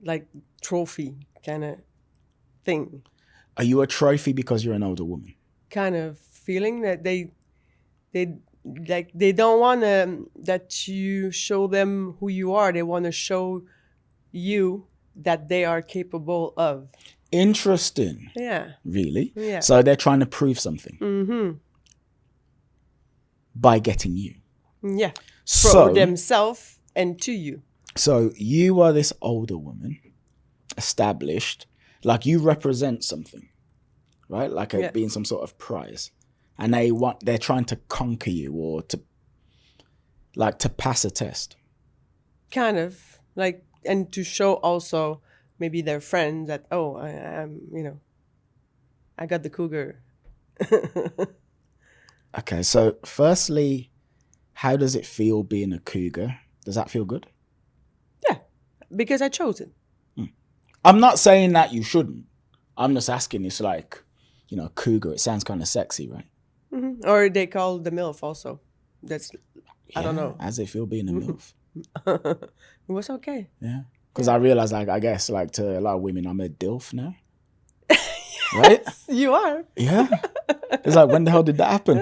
[SPEAKER 2] like, trophy kind of thing.
[SPEAKER 1] Are you a trophy because you're an older woman?
[SPEAKER 2] Kind of feeling that they don't want that you show them who you are. They want to show you that they are capable of.
[SPEAKER 1] Interesting.
[SPEAKER 2] Yeah.
[SPEAKER 1] Really?
[SPEAKER 2] Yeah.
[SPEAKER 1] So they're trying to prove something by getting you.
[SPEAKER 2] Yeah.
[SPEAKER 1] So,
[SPEAKER 2] for themselves and to you.
[SPEAKER 1] So you are this older woman, established, like you represent something, right? Like being some sort of prize. And they're trying to conquer you or to pass a test.
[SPEAKER 2] Kind of like, and to show also maybe their friends that, I got the cougar.
[SPEAKER 1] Okay, so firstly, how does it feel being a cougar? Does that feel good?
[SPEAKER 2] Yeah, because I chose it.
[SPEAKER 1] I'm not saying that you shouldn't. I'm just asking. It's like, cougar. It sounds kind of sexy, right?
[SPEAKER 2] Mm-hmm. Or they call the MILF also. That's, I don't know.
[SPEAKER 1] How does it feel being a MILF?
[SPEAKER 2] It was okay.
[SPEAKER 1] Yeah. Because I realize, I guess, to a lot of women, I'm a DILF now. Right?
[SPEAKER 2] You are.
[SPEAKER 1] Yeah. It's like, when the hell did that happen?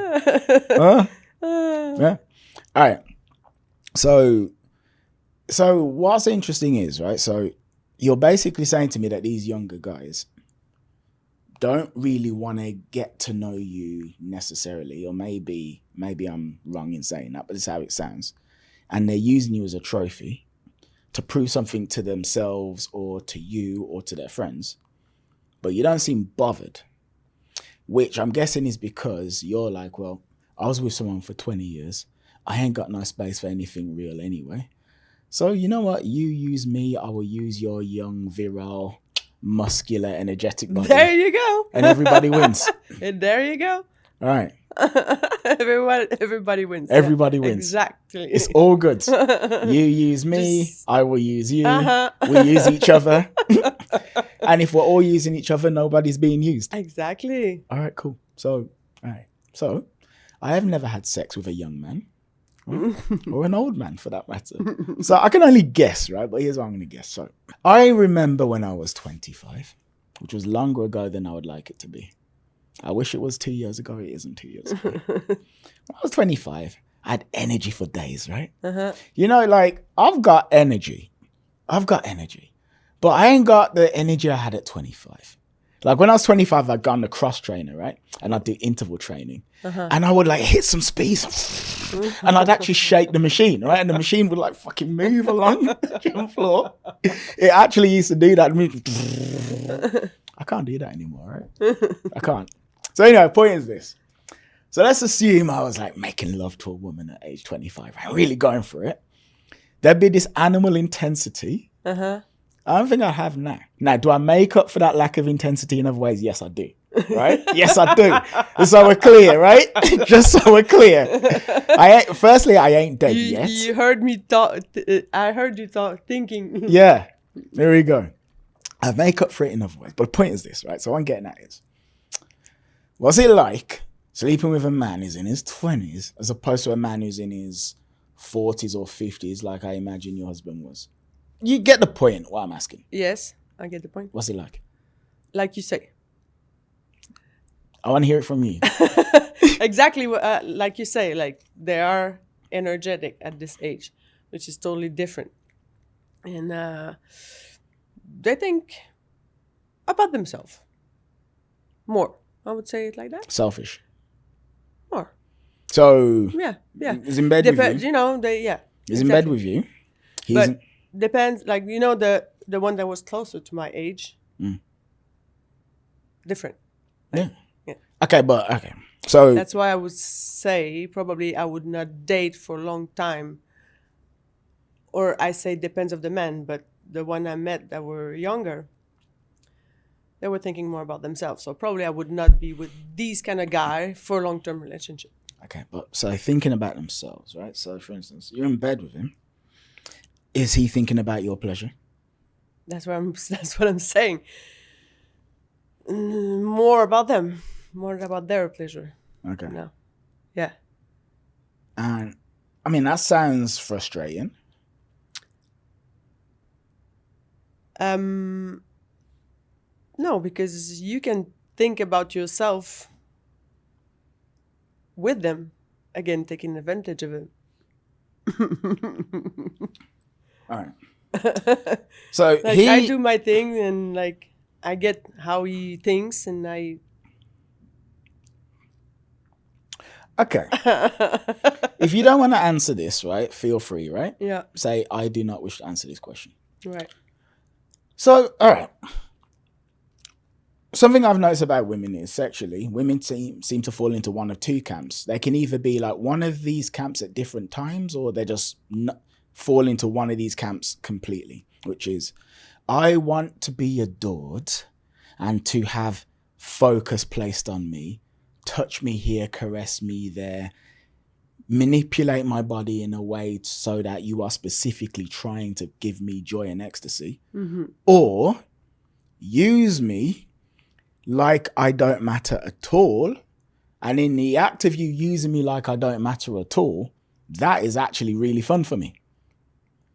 [SPEAKER 1] Yeah. All right. So what's interesting is, right? So you're basically saying to me that these younger guys don't really want to get to know you necessarily, or maybe I'm wrong in saying that, but it's how it sounds. And they're using you as a trophy to prove something to themselves or to you or to their friends. But you don't seem bothered, which I'm guessing is because you're like, well, I was with someone for 20 years. I ain't got no space for anything real anyway. So you know what? You use me, I will use your young, virile, muscular, energetic body.
[SPEAKER 2] There you go.
[SPEAKER 1] And everybody wins.
[SPEAKER 2] And there you go.
[SPEAKER 1] All right.
[SPEAKER 2] Everybody wins.
[SPEAKER 1] Everybody wins.
[SPEAKER 2] Exactly.
[SPEAKER 1] It's all good. You use me, I will use you.
[SPEAKER 2] Uh-huh.
[SPEAKER 1] We use each other. And if we're all using each other, nobody's being used.
[SPEAKER 2] Exactly.
[SPEAKER 1] All right, cool. So I have never had sex with a young man. Or an old man, for that matter. So I can only guess, right? But here's what I'm going to guess. So I remember when I was 25, which was longer ago than I would like it to be. I wish it was 2 years ago. It isn't 2 years ago. When I was 25, I had energy for days, right?
[SPEAKER 2] Uh-huh.
[SPEAKER 1] I've got energy. But I ain't got the energy I had at 25. Like when I was 25, I'd gone to cross trainer, right? And I'd do interval training. Uh-huh. And I would hit some speeds. And I'd actually shake the machine, right? And the machine would fucking move along the gym floor. It actually used to do that. I can't do that anymore, right? I can't. So anyway, point is this. So let's assume I was making love to a woman at age 25, right? Really going for it. There'd be this animal intensity. Uh-huh. I don't think I have now. Now, do I make up for that lack of intensity in other ways? Yes, I do. Right? Yes, I do. So we're clear, right? Just so we're clear. Firstly, I ain't dead yet.
[SPEAKER 2] You heard me talk. I heard you thinking.
[SPEAKER 1] Yeah. There we go. I make up for it in other ways. But the point is this, right? So what I'm getting at is, what's it like sleeping with a man who's in his 20s as opposed to a man who's in his 40s or 50s, like I imagine your husband was? You get the point, what I'm asking.
[SPEAKER 2] Yes, I get the point.
[SPEAKER 1] What's it like?
[SPEAKER 2] Like you say.
[SPEAKER 1] I want to hear it from you.
[SPEAKER 2] Exactly like you say, they are energetic at this age, which is totally different. And they think about themselves more. I would say it like that.
[SPEAKER 1] Selfish.
[SPEAKER 2] More.
[SPEAKER 1] So
[SPEAKER 2] yeah.
[SPEAKER 1] He's in bed with you.
[SPEAKER 2] He's
[SPEAKER 1] in bed with you.
[SPEAKER 2] But depends, the one that was closer to my age. Different.
[SPEAKER 1] Yeah. Okay. So
[SPEAKER 2] That's why I would say probably I would not date for a long time. Or I say depends of the man, but the one I met that were younger, they were thinking more about themselves. So probably I would not be with these kind of guy for a long-term relationship.
[SPEAKER 1] okay, but so thinking about themselves, right? So for instance, you're in bed with him. Is he thinking about your pleasure?
[SPEAKER 2] That's what I'm saying. More about them, more about their pleasure.
[SPEAKER 1] Okay.
[SPEAKER 2] No. Yeah.
[SPEAKER 1] And I mean, that sounds frustrating.
[SPEAKER 2] No, because you can think about yourself with them, again taking advantage of it.
[SPEAKER 1] All right. So
[SPEAKER 2] Like I do my thing, and like I get how he thinks, and I.
[SPEAKER 1] Okay. If you don't want to answer this, right, feel free, right?
[SPEAKER 2] Yeah.
[SPEAKER 1] Say, I do not wish to answer this question.
[SPEAKER 2] Right.
[SPEAKER 1] So, all right. Something I've noticed about women is sexually, women seem to fall into one of two camps. They can either be like one of these camps at different times, or they just fall into one of these camps completely, which is, I want to be adored and to have focus placed on me, touch me here, caress me there, manipulate my body in a way so that you are specifically trying to give me joy and ecstasy, or use me like I don't matter at all, and in the act of you using me like I don't matter at all, that is actually really fun for me.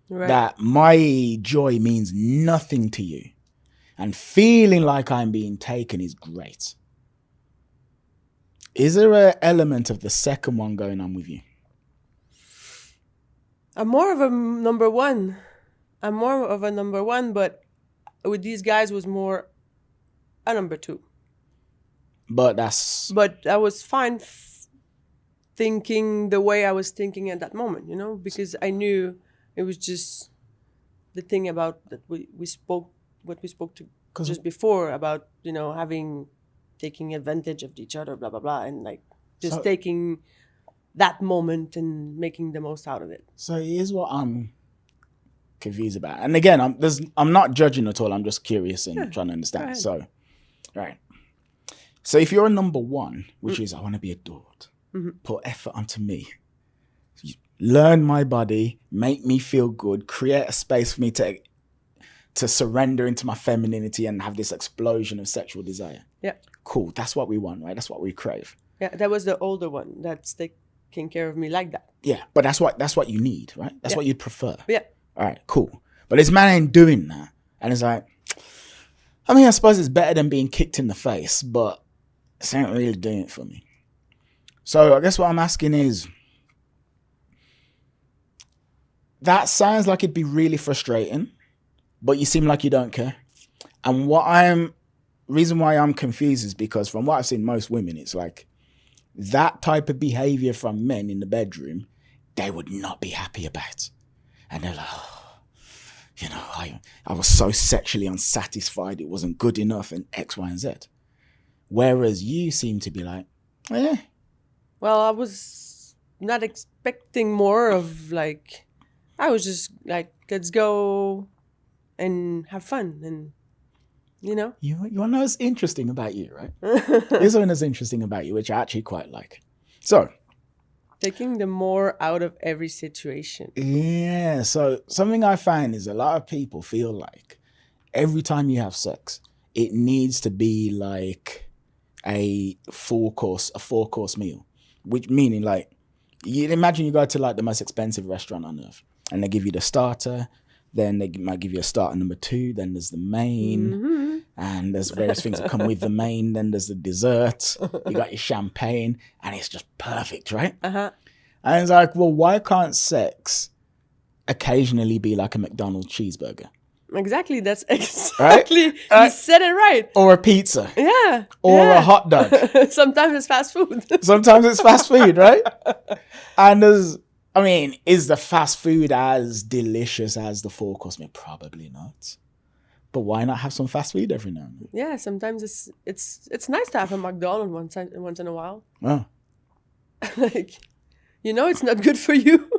[SPEAKER 2] Right.
[SPEAKER 1] That my joy means nothing to you, and feeling like I'm being taken is great. Is there an element of the second one going on with you?
[SPEAKER 2] I'm more of a number one. But with these guys was more a number two.
[SPEAKER 1] But
[SPEAKER 2] I was fine thinking the way I was thinking at that moment, because I knew it was just the thing about that we spoke to just before about, taking advantage of each other, blah, blah, blah. And like just taking that moment and making the most out of it.
[SPEAKER 1] So here's what I'm confused about. And again, I'm not judging at all. I'm just curious and trying to understand. So, right. So if you're a number one, which is I want to be adored, put effort onto me, learn my body, make me feel good, create a space for me to surrender into my femininity and have this explosion of sexual desire.
[SPEAKER 2] Yeah.
[SPEAKER 1] Cool. That's what we want, right? That's what we crave.
[SPEAKER 2] Yeah, that was the older one that's taking care of me like that.
[SPEAKER 1] Yeah, but that's what you need, right? That's what you'd prefer.
[SPEAKER 2] Yeah.
[SPEAKER 1] All right, cool. But this man ain't doing that. And it's like, I mean, I suppose it's better than being kicked in the face, but it ain't really doing it for me. So I guess what I'm asking is, that sounds like it'd be really frustrating, but you seem like you don't care. And reason why I'm confused is because from what I've seen most women, it's like that type of behavior from men in the bedroom, they would not be happy about. And they're like, I was so sexually unsatisfied, it wasn't good enough, and X, Y, and Z. Whereas you seem to be like, oh, yeah.
[SPEAKER 2] Well, I was not expecting more of like, I was just like, let's go and have fun and, You want
[SPEAKER 1] to know what's interesting about you, right? Here's something that's interesting about you, which I actually quite like. So,
[SPEAKER 2] taking the more out of every situation.
[SPEAKER 1] Yeah. So something I find is a lot of people feel like every time you have sex, it needs to be like a four course meal, which meaning like, you imagine you go to like the most expensive restaurant on earth and they give you the starter, then they might give you a starter number 2, then there's the main, and there's various things that come with the main, then there's the dessert, you got your champagne, and it's just perfect, right?
[SPEAKER 2] Uh-huh.
[SPEAKER 1] And it's like, well, why can't sex occasionally be like a McDonald's cheeseburger?
[SPEAKER 2] Exactly, that's exactly,
[SPEAKER 1] right?
[SPEAKER 2] You said it right.
[SPEAKER 1] Or a pizza.
[SPEAKER 2] Yeah.
[SPEAKER 1] Or a hot dog.
[SPEAKER 2] Sometimes it's fast food.
[SPEAKER 1] Sometimes it's fast food, right? And is the fast food as delicious as the 4-course meal? Probably not. But why not have some fast food every now and then?
[SPEAKER 2] Yeah, sometimes it's nice to have a McDonald's once in a while.
[SPEAKER 1] Oh.
[SPEAKER 2] Like, you know, it's not good for you,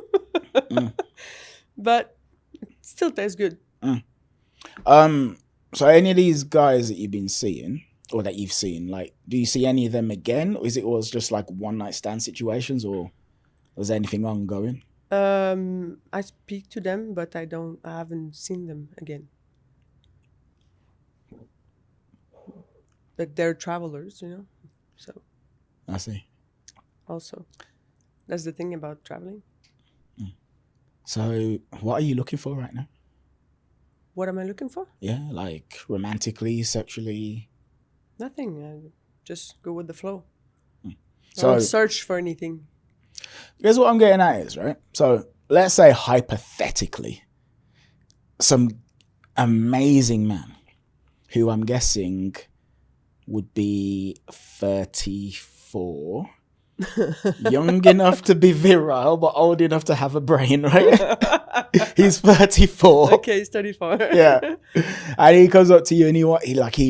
[SPEAKER 2] but it still tastes good.
[SPEAKER 1] So any of these guys that you've been seeing or that you've seen, like, do you see any of them again, or is it always just like one night stand situations, or is there anything ongoing?
[SPEAKER 2] I speak to them, but I haven't seen them again. But they're travelers, you know, so.
[SPEAKER 1] I see.
[SPEAKER 2] Also, that's the thing about traveling.
[SPEAKER 1] So what are you looking for right now?
[SPEAKER 2] What am I looking for?
[SPEAKER 1] Yeah, like romantically, sexually?
[SPEAKER 2] Nothing. I just go with the flow.
[SPEAKER 1] So
[SPEAKER 2] I don't search for anything.
[SPEAKER 1] Here's what I'm getting at is, right? So let's say hypothetically, some amazing man who I'm guessing would be 34, young enough to be virile, but old enough to have a brain, right? He's 34.
[SPEAKER 2] Okay, he's 34.
[SPEAKER 1] Yeah. And he comes up to you and he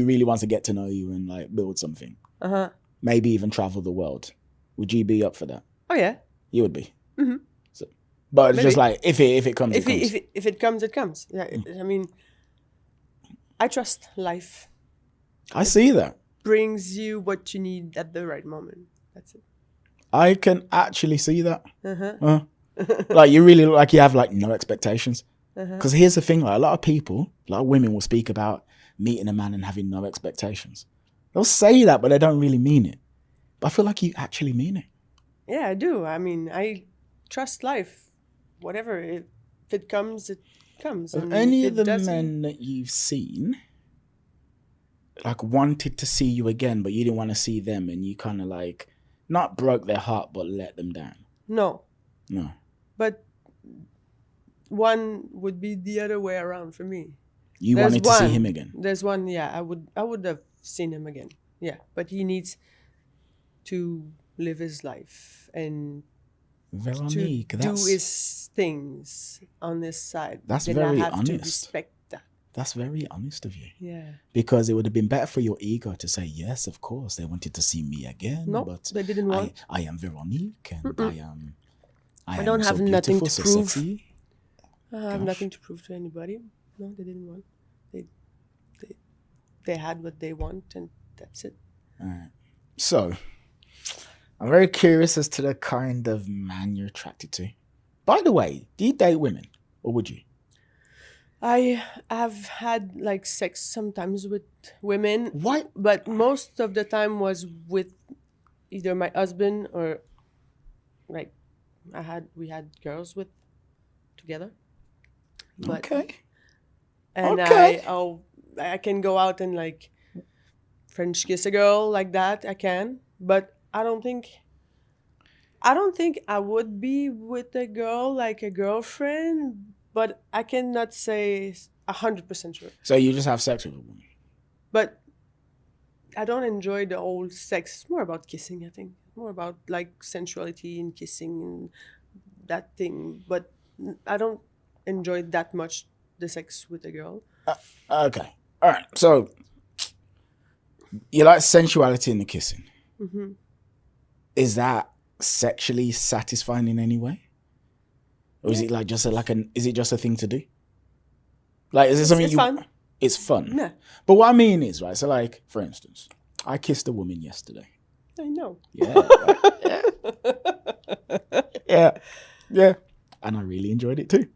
[SPEAKER 1] really wants to get to know you and like build something. Maybe even travel the world. Would you be up for that?
[SPEAKER 2] Oh yeah.
[SPEAKER 1] You would be.
[SPEAKER 2] Mm-hmm.
[SPEAKER 1] So, but it's
[SPEAKER 2] Maybe.
[SPEAKER 1] just like if it comes,
[SPEAKER 2] If
[SPEAKER 1] it comes.
[SPEAKER 2] if it comes, it comes. Yeah. I mean, I trust life
[SPEAKER 1] I see that.
[SPEAKER 2] brings you what you need at the right moment. That's it.
[SPEAKER 1] I can actually see that. Like you really look like you have like no expectations. Because here's the thing, like a lot of women will speak about meeting a man and having no expectations. They'll say that, but they don't really mean it. But I feel like you actually mean it.
[SPEAKER 2] Yeah, I do. I mean, I trust life. Whatever. If it comes, it comes.
[SPEAKER 1] Have
[SPEAKER 2] And
[SPEAKER 1] any
[SPEAKER 2] if
[SPEAKER 1] of
[SPEAKER 2] it
[SPEAKER 1] the
[SPEAKER 2] doesn't-
[SPEAKER 1] men that you've seen like wanted to see you again, but you didn't want to see them, and you kind of like not broke their heart, but let them down?
[SPEAKER 2] No.
[SPEAKER 1] No.
[SPEAKER 2] But one would be the other way around for me.
[SPEAKER 1] You
[SPEAKER 2] There's
[SPEAKER 1] wanted to see
[SPEAKER 2] one.
[SPEAKER 1] him again.
[SPEAKER 2] There's one, yeah, I would have seen him again. Yeah, but he needs to live his life and
[SPEAKER 1] Veronique,
[SPEAKER 2] to do his things on this side.
[SPEAKER 1] That's
[SPEAKER 2] then
[SPEAKER 1] very
[SPEAKER 2] I have
[SPEAKER 1] honest.
[SPEAKER 2] to respect that.
[SPEAKER 1] That's very honest of you.
[SPEAKER 2] Yeah.
[SPEAKER 1] Because it would have been better for your ego to say, yes, of course, they wanted to see me again.
[SPEAKER 2] No,
[SPEAKER 1] but
[SPEAKER 2] they didn't want.
[SPEAKER 1] I am Veronique, and I
[SPEAKER 2] don't
[SPEAKER 1] am
[SPEAKER 2] have
[SPEAKER 1] so
[SPEAKER 2] nothing
[SPEAKER 1] beautiful,
[SPEAKER 2] to
[SPEAKER 1] so
[SPEAKER 2] prove.
[SPEAKER 1] sexy.
[SPEAKER 2] I have nothing to prove to anybody. No, they didn't want. They had what they want, and that's it.
[SPEAKER 1] All right. So, I'm very curious as to the kind of man you're attracted to. By the way, do you date women, or would you?
[SPEAKER 2] I have had like sex sometimes with women.
[SPEAKER 1] What?
[SPEAKER 2] But most of the time was with either my husband or like we had girls with together. But,
[SPEAKER 1] Okay.
[SPEAKER 2] And
[SPEAKER 1] Okay.
[SPEAKER 2] I can go out and like French kiss a girl like that. I can, but I don't think I would be with a girl like a girlfriend. But I cannot say 100% sure.
[SPEAKER 1] So you just have sex with a woman?
[SPEAKER 2] But I don't enjoy the whole sex. It's more about kissing, I think. More about like sensuality and kissing and that thing. But I don't enjoy that much the sex with a girl.
[SPEAKER 1] Okay. All right. So you like sensuality in the kissing.
[SPEAKER 2] Mm-hmm.
[SPEAKER 1] Is that sexually satisfying in any way? Or is it like just is it just a thing to do? Like, is it something
[SPEAKER 2] It's fun.
[SPEAKER 1] It's fun.
[SPEAKER 2] Yeah.
[SPEAKER 1] But what I mean is, right, so like, for instance, I kissed a woman yesterday.
[SPEAKER 2] I know.
[SPEAKER 1] Yeah. Right? Yeah. And I really enjoyed it too.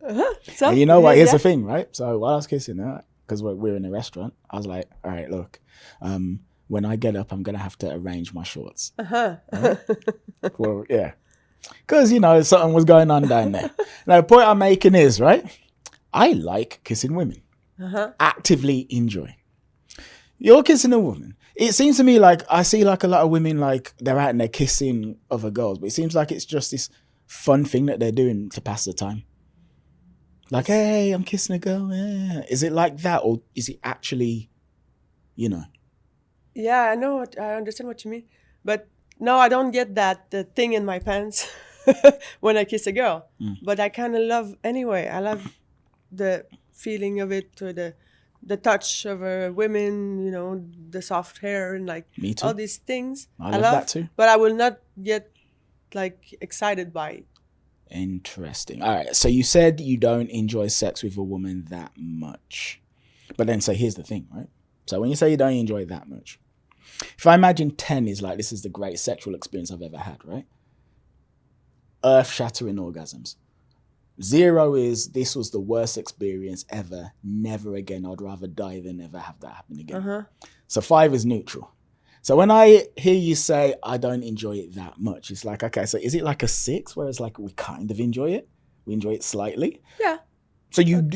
[SPEAKER 2] So,
[SPEAKER 1] And you know what?
[SPEAKER 2] yeah,
[SPEAKER 1] Here's
[SPEAKER 2] yeah.
[SPEAKER 1] the thing, right? So while I was kissing her, because we're in a restaurant, I was like, all right, look, when I get up, I'm going to have to arrange my shorts. Well, yeah. Because, something was going on down there. Now, the point I'm making is, right, I like kissing women. Actively enjoy. You're kissing a woman. It seems to me like I see like a lot of women, like they're out and they're kissing other girls, but it seems like it's just this fun thing that they're doing to pass the time. Like, hey, I'm kissing a girl. Yeah. Is it like that, or is it actually,
[SPEAKER 2] Yeah, I know. I understand what you mean. But no, I don't get that the thing in my pants when I kiss a girl. But I kind of love anyway. I love the feeling of it, or the the touch of a women, you know, the soft hair and like
[SPEAKER 1] Me too.
[SPEAKER 2] all these things.
[SPEAKER 1] I love that too.
[SPEAKER 2] But I will not get like excited by it.
[SPEAKER 1] Interesting. All right. So you said you don't enjoy sex with a woman that much. But then, so here's the thing, right? So when you say you don't enjoy it that much, if I imagine 10 is like, this is the greatest sexual experience I've ever had, right? Earth-shattering orgasms. 0 is, this was the worst experience ever. Never again. I'd rather die than ever have that happen again. So 5 is neutral. So when I hear you say, I don't enjoy it that much, it's like, okay, so is it like a 6 where it's like we kind of enjoy it? We enjoy it slightly?
[SPEAKER 2] Yeah.
[SPEAKER 1] So you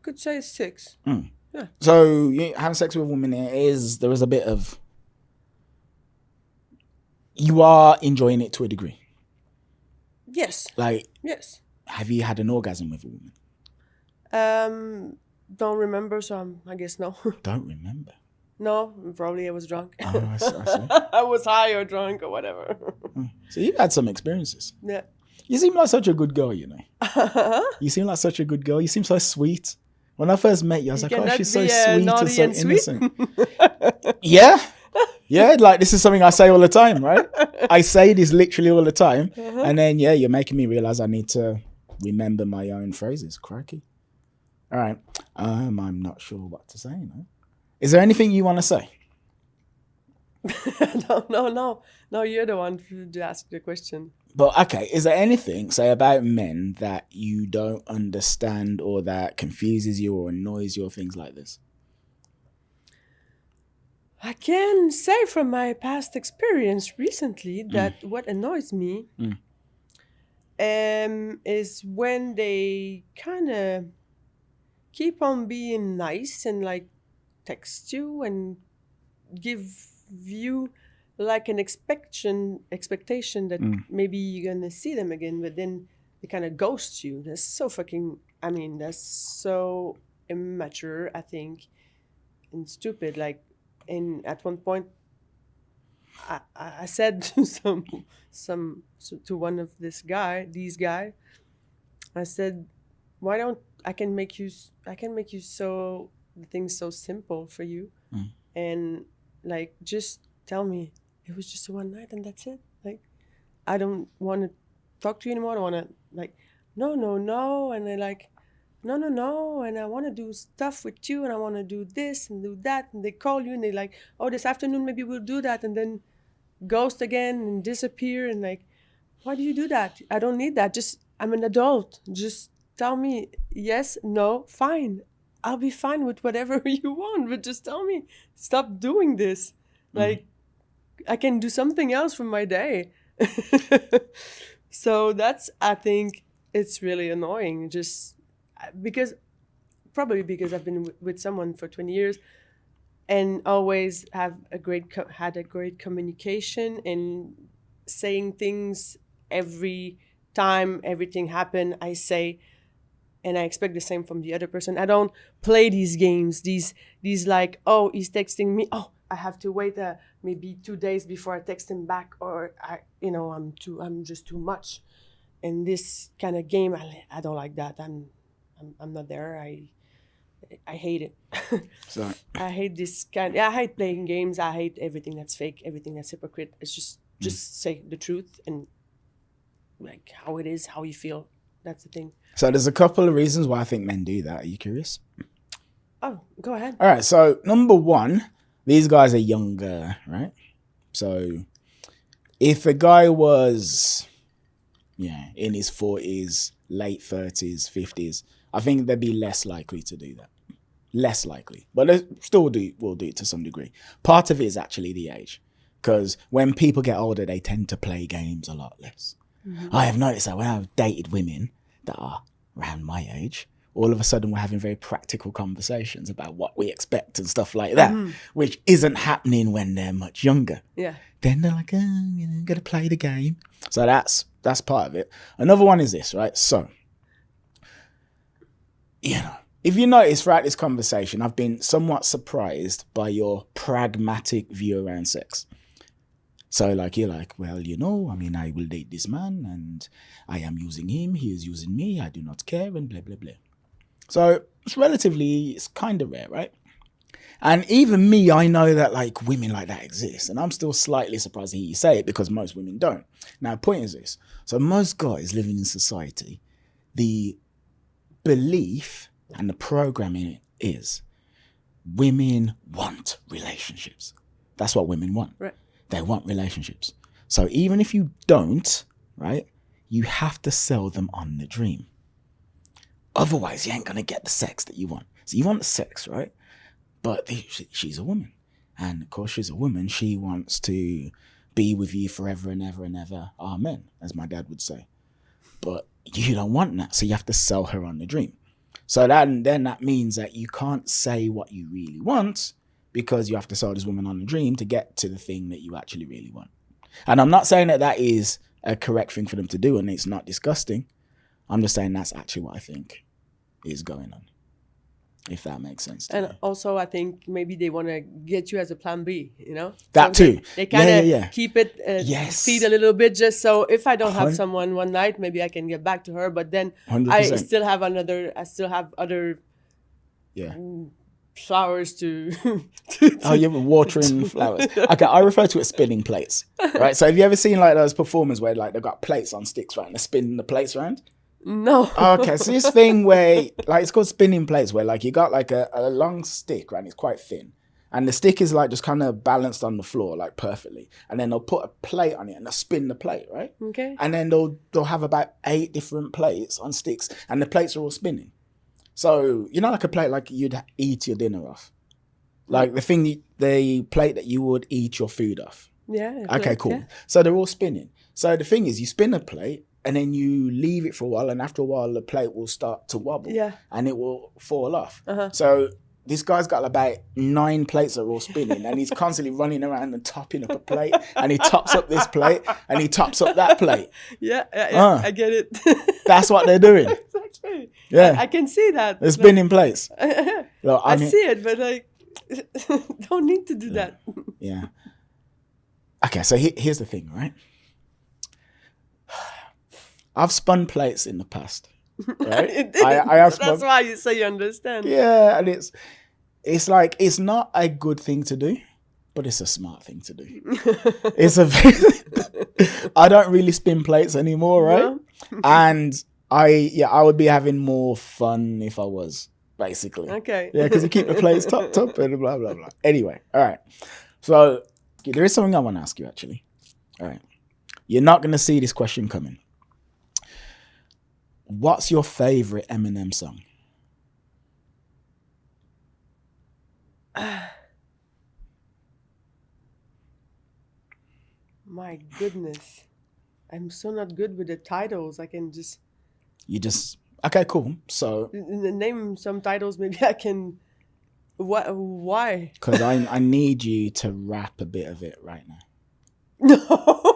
[SPEAKER 2] could say 6. Yeah.
[SPEAKER 1] So having sex with a woman there is a bit of, you are enjoying it to a degree.
[SPEAKER 2] Yes.
[SPEAKER 1] Like,
[SPEAKER 2] yes.
[SPEAKER 1] Have you had an orgasm with a woman?
[SPEAKER 2] Don't remember, so I guess no.
[SPEAKER 1] Don't remember?
[SPEAKER 2] No, probably I was drunk.
[SPEAKER 1] Oh, I see.
[SPEAKER 2] I was high or drunk or whatever.
[SPEAKER 1] So you've had some experiences.
[SPEAKER 2] Yeah.
[SPEAKER 1] You seem like such a good girl, you know. You seem like such a good girl. You seem so sweet. When I first met you, I was like, oh, she's so sweet and so innocent. Yeah. Yeah, like this is something I say all the time, right? I say this literally all the time. And then, yeah, you're making me realize I need to remember my own phrases. Crikey. All right. I'm not sure what to say now. Is there anything you want to say?
[SPEAKER 2] No, you're the one to ask the question.
[SPEAKER 1] But okay, is there anything, say, about men that you don't understand or that confuses you or annoys you or things like this?
[SPEAKER 2] I can say from my past experience recently that what annoys me is when they kind of keep on being nice and like text you and give you like an expectation that maybe you're gonna see them again, but then they kind of ghost you. That's so that's so immature, I think, and stupid. Like, and at one point, I said to to one of these guy, I said, why don't I can make you so the things so simple for you, and like just tell me it was just one night and that's it. Like, I don't want to talk to you anymore. I don't want to like, no, and they're like, no, and I want to do stuff with you and I want to do this and do that, and they call you and they're like, oh, this afternoon maybe we'll do that, and then ghost again and disappear, and like, why do you do that? I don't need that. Just, I'm an adult. Just tell me yes, no, fine. I'll be fine with whatever you want, but just tell me, stop doing this. Like, I can do something else for my day. So that's, I think it's really annoying, just probably because I've been with someone for 20 years and always had a great communication and saying things every time everything happened, I say, and I expect the same from the other person. I don't play these games, these like, oh, he's texting me, oh, I have to wait maybe 2 days before I text him back, or I'm just too much. And this kind of game, I don't like that. I'm not there. I hate it.
[SPEAKER 1] Sorry.
[SPEAKER 2] I hate this kind. I hate playing games. I hate everything that's fake, everything that's hypocrite. It's just say the truth and like how it is, how you feel. That's the thing.
[SPEAKER 1] So there's a couple of reasons why I think men do that. Are you curious?
[SPEAKER 2] Oh, go ahead.
[SPEAKER 1] All right. So number one, these guys are younger, right? So if a guy was, in his 40s, late 30s, 50s, I think they'd be less likely to do that. Less likely. But they still will do it to some degree. Part of it is actually the age. Because when people get older, they tend to play games a lot less. I have noticed that when I've dated women that are around my age, all of a sudden we're having very practical conversations about what we expect and stuff like that, which isn't happening when they're much younger.
[SPEAKER 2] Yeah.
[SPEAKER 1] Then they're like, gotta play the game. So that's part of it. Another one is this, right? So, if you notice throughout this conversation, I've been somewhat surprised by your pragmatic view around sex. So like, you're like, well, I will date this man and I am using him. He is using me. I do not care and blah, blah, blah. So it's kind of rare, right? And even me, I know that like women like that exist. And I'm still slightly surprised to hear you say it because most women don't. Now, the point is this. So most guys living in society, the belief and the programming is women want relationships. That's what women want.
[SPEAKER 2] Right.
[SPEAKER 1] They want relationships. So even if you don't, right, you have to sell them on the dream. Otherwise, you ain't going to get the sex that you want. So you want the sex, right? But she's a woman. And of course, she's a woman. She wants to be with you forever and ever and ever. Amen, as my dad would say. But you don't want that. So you have to sell her on the dream. So then that means that you can't say what you really want because you have to sell this woman on the dream to get to the thing that you actually really want. And I'm not saying that that is a correct thing for them to do and it's not disgusting. I'm just saying that's actually what I think is going on. If that makes sense to
[SPEAKER 2] And
[SPEAKER 1] you.
[SPEAKER 2] also, I think maybe they want to get you as a plan B, you know?
[SPEAKER 1] That
[SPEAKER 2] So
[SPEAKER 1] too.
[SPEAKER 2] They kind of
[SPEAKER 1] Yeah.
[SPEAKER 2] keep it,
[SPEAKER 1] Yes.
[SPEAKER 2] feed a little bit just so if I don't have
[SPEAKER 1] Hun-
[SPEAKER 2] someone one night, maybe I can get back to her. But then
[SPEAKER 1] 100%.
[SPEAKER 2] I still have other
[SPEAKER 1] Yeah.
[SPEAKER 2] flowers to
[SPEAKER 1] Oh, you're watering flowers. Okay, I refer to it as spinning plates, right? So have you ever seen like those performers where like they've got plates on sticks, right? And they're spinning the plates around?
[SPEAKER 2] No.
[SPEAKER 1] Okay, so this thing where, like, it's called spinning plates, where like you got like a long stick, right? And it's quite thin. And the stick is like just kind of balanced on the floor, like perfectly. And then they'll put a plate on it and they'll spin the plate, right?
[SPEAKER 2] Okay.
[SPEAKER 1] And then they'll have about 8 different plates on sticks and the plates are all spinning. So, you know, like a plate like you'd eat your dinner off. Like the plate that you would eat your food off.
[SPEAKER 2] Yeah.
[SPEAKER 1] Okay,
[SPEAKER 2] like,
[SPEAKER 1] cool.
[SPEAKER 2] yeah.
[SPEAKER 1] So they're all spinning. So the thing is, you spin a plate and then you leave it for a while, and after a while, the plate will start to wobble.
[SPEAKER 2] Yeah.
[SPEAKER 1] And it will fall off.
[SPEAKER 2] Uh-huh.
[SPEAKER 1] So this guy's got about 9 plates that are all spinning, and he's constantly running around and topping up a plate, and he tops up this plate, and he tops up that plate.
[SPEAKER 2] Yeah, I get it.
[SPEAKER 1] That's what they're doing.
[SPEAKER 2] Exactly.
[SPEAKER 1] Yeah.
[SPEAKER 2] I can see that.
[SPEAKER 1] They're spinning plates. Look,
[SPEAKER 2] I see it, but like, don't need to do that.
[SPEAKER 1] Yeah. Okay, so here's the thing, right? I've spun plates in the past, right? I have spun.
[SPEAKER 2] That's why you say you understand.
[SPEAKER 1] Yeah, and it's like it's not a good thing to do, but it's a smart thing to do. It's a I don't really spin plates anymore, right?
[SPEAKER 2] No?
[SPEAKER 1] And I would be having more fun if I was, basically.
[SPEAKER 2] Okay.
[SPEAKER 1] Yeah, because you keep the plates topped up and blah blah blah. Anyway, all right. So there is something I want to ask you actually. All right, you're not going to see this question coming. What's your favorite Eminem song?
[SPEAKER 2] My goodness. I'm so not good with the titles. I can just
[SPEAKER 1] Okay, cool. So
[SPEAKER 2] name some titles. Maybe I can. What? Why?
[SPEAKER 1] because I need you to rap a bit of it right now.
[SPEAKER 2] No.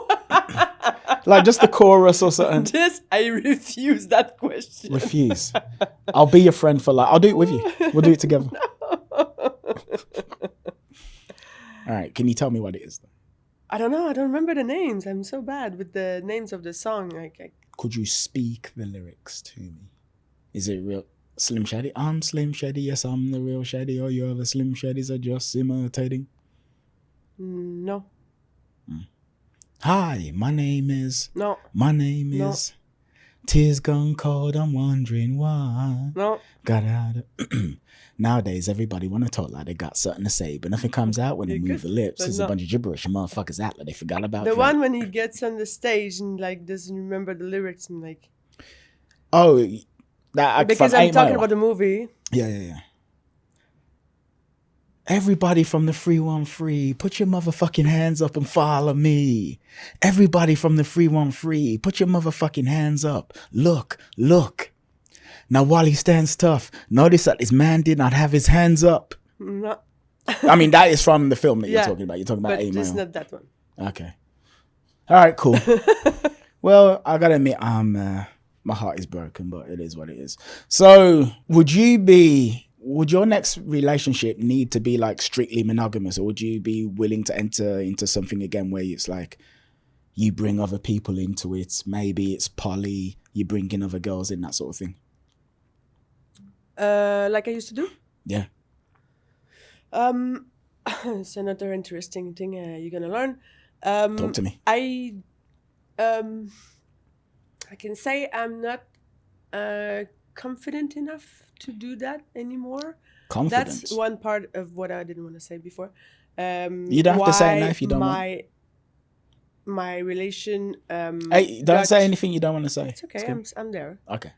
[SPEAKER 1] Like just the chorus or something.
[SPEAKER 2] This I refuse that question.
[SPEAKER 1] Refuse. I'll be your friend for life. I'll do it with you. We'll do it together. All right. Can you tell me what it is?
[SPEAKER 2] I don't know. I don't remember the names. I'm so bad with the names of the song.
[SPEAKER 1] Could you speak the lyrics to me? Is it real? Slim Shady? I'm Slim Shady. Yes, I'm the real Shady. All your other Slim Shadys are just imitating.
[SPEAKER 2] No.
[SPEAKER 1] Hi, my name is.
[SPEAKER 2] No.
[SPEAKER 1] My name
[SPEAKER 2] No.
[SPEAKER 1] is. Tears gone cold. I'm wondering why.
[SPEAKER 2] No.
[SPEAKER 1] Got out. Nowadays, everybody want to talk like they got something to say, but nothing comes out when they
[SPEAKER 2] You're
[SPEAKER 1] move
[SPEAKER 2] good,
[SPEAKER 1] the lips.
[SPEAKER 2] but
[SPEAKER 1] It's
[SPEAKER 2] no.
[SPEAKER 1] a bunch of gibberish. And motherfuckers act like they forgot about
[SPEAKER 2] The
[SPEAKER 1] Drake.
[SPEAKER 2] one when he gets on the stage and like doesn't remember the lyrics and like.
[SPEAKER 1] Oh, that
[SPEAKER 2] Because
[SPEAKER 1] from
[SPEAKER 2] I'm
[SPEAKER 1] 8
[SPEAKER 2] talking
[SPEAKER 1] Mile.
[SPEAKER 2] about the movie.
[SPEAKER 1] Yeah. Everybody from the 313, put your motherfucking hands up and follow me. Everybody from the 313, put your motherfucking hands up. Look. Now while he stands tough, notice that this man did not have his hands up.
[SPEAKER 2] No.
[SPEAKER 1] I mean, that is from the film that
[SPEAKER 2] Yeah,
[SPEAKER 1] you're talking about. You're talking about
[SPEAKER 2] But
[SPEAKER 1] 8
[SPEAKER 2] it's
[SPEAKER 1] Mile.
[SPEAKER 2] not that one.
[SPEAKER 1] Okay. All right, cool. Well, I gotta admit, my heart is broken, but it is what it is. So, would your next relationship need to be like strictly monogamous, or would you be willing to enter into something again where it's like you bring other people into it? Maybe it's poly, you bring in other girls in, that sort of thing.
[SPEAKER 2] like I used to do.
[SPEAKER 1] Yeah.
[SPEAKER 2] It's another interesting thing you're gonna learn.
[SPEAKER 1] Talk to me.
[SPEAKER 2] I can say I'm not confident enough to do that anymore.
[SPEAKER 1] Confidence.
[SPEAKER 2] That's one part of what I didn't want to say before.
[SPEAKER 1] You don't have to say it now if you don't want.
[SPEAKER 2] My relation.
[SPEAKER 1] Hey, don't say anything you don't want to say.
[SPEAKER 2] It's okay. I'm there.
[SPEAKER 1] Okay.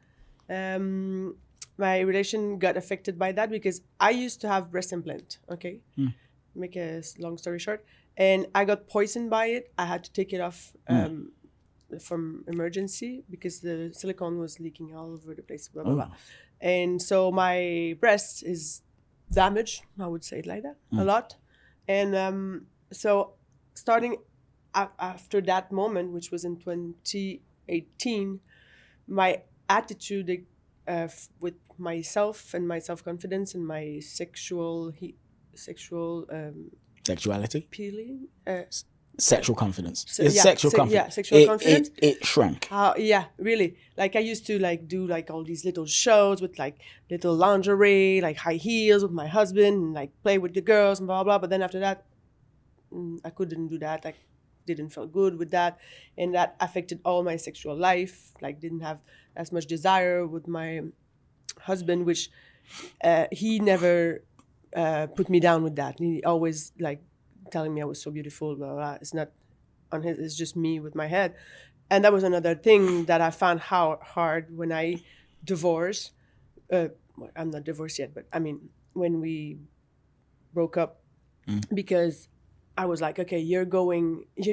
[SPEAKER 2] My relation got affected by that because I used to have breast implant. Okay. Make a long story short, and I got poisoned by it. I had to take it off from emergency because the silicone was leaking all over the place. Blah blah blah. And so my breast is damaged. I would say it like that a lot. And so starting after that moment, which was in 2018, my attitude with myself and my self-confidence and my sexuality,
[SPEAKER 1] Sexual confidence. Sexual confidence.
[SPEAKER 2] Yeah, sexual confidence.
[SPEAKER 1] It shrank.
[SPEAKER 2] Yeah, really. Like I used to like do like all these little shows with like little lingerie, like high heels with my husband, and like play with the girls and blah blah. But then after that, I couldn't do that. I didn't feel good with that, and that affected all my sexual life. Like didn't have as much desire with my husband, which he never put me down with that. He always like telling me I was so beautiful, blah, blah, blah. It's not on his, it's just me with my head. And that was another thing that I found hard when I divorced. I'm not divorced yet, but I mean, when we broke up, because I was like, okay, you're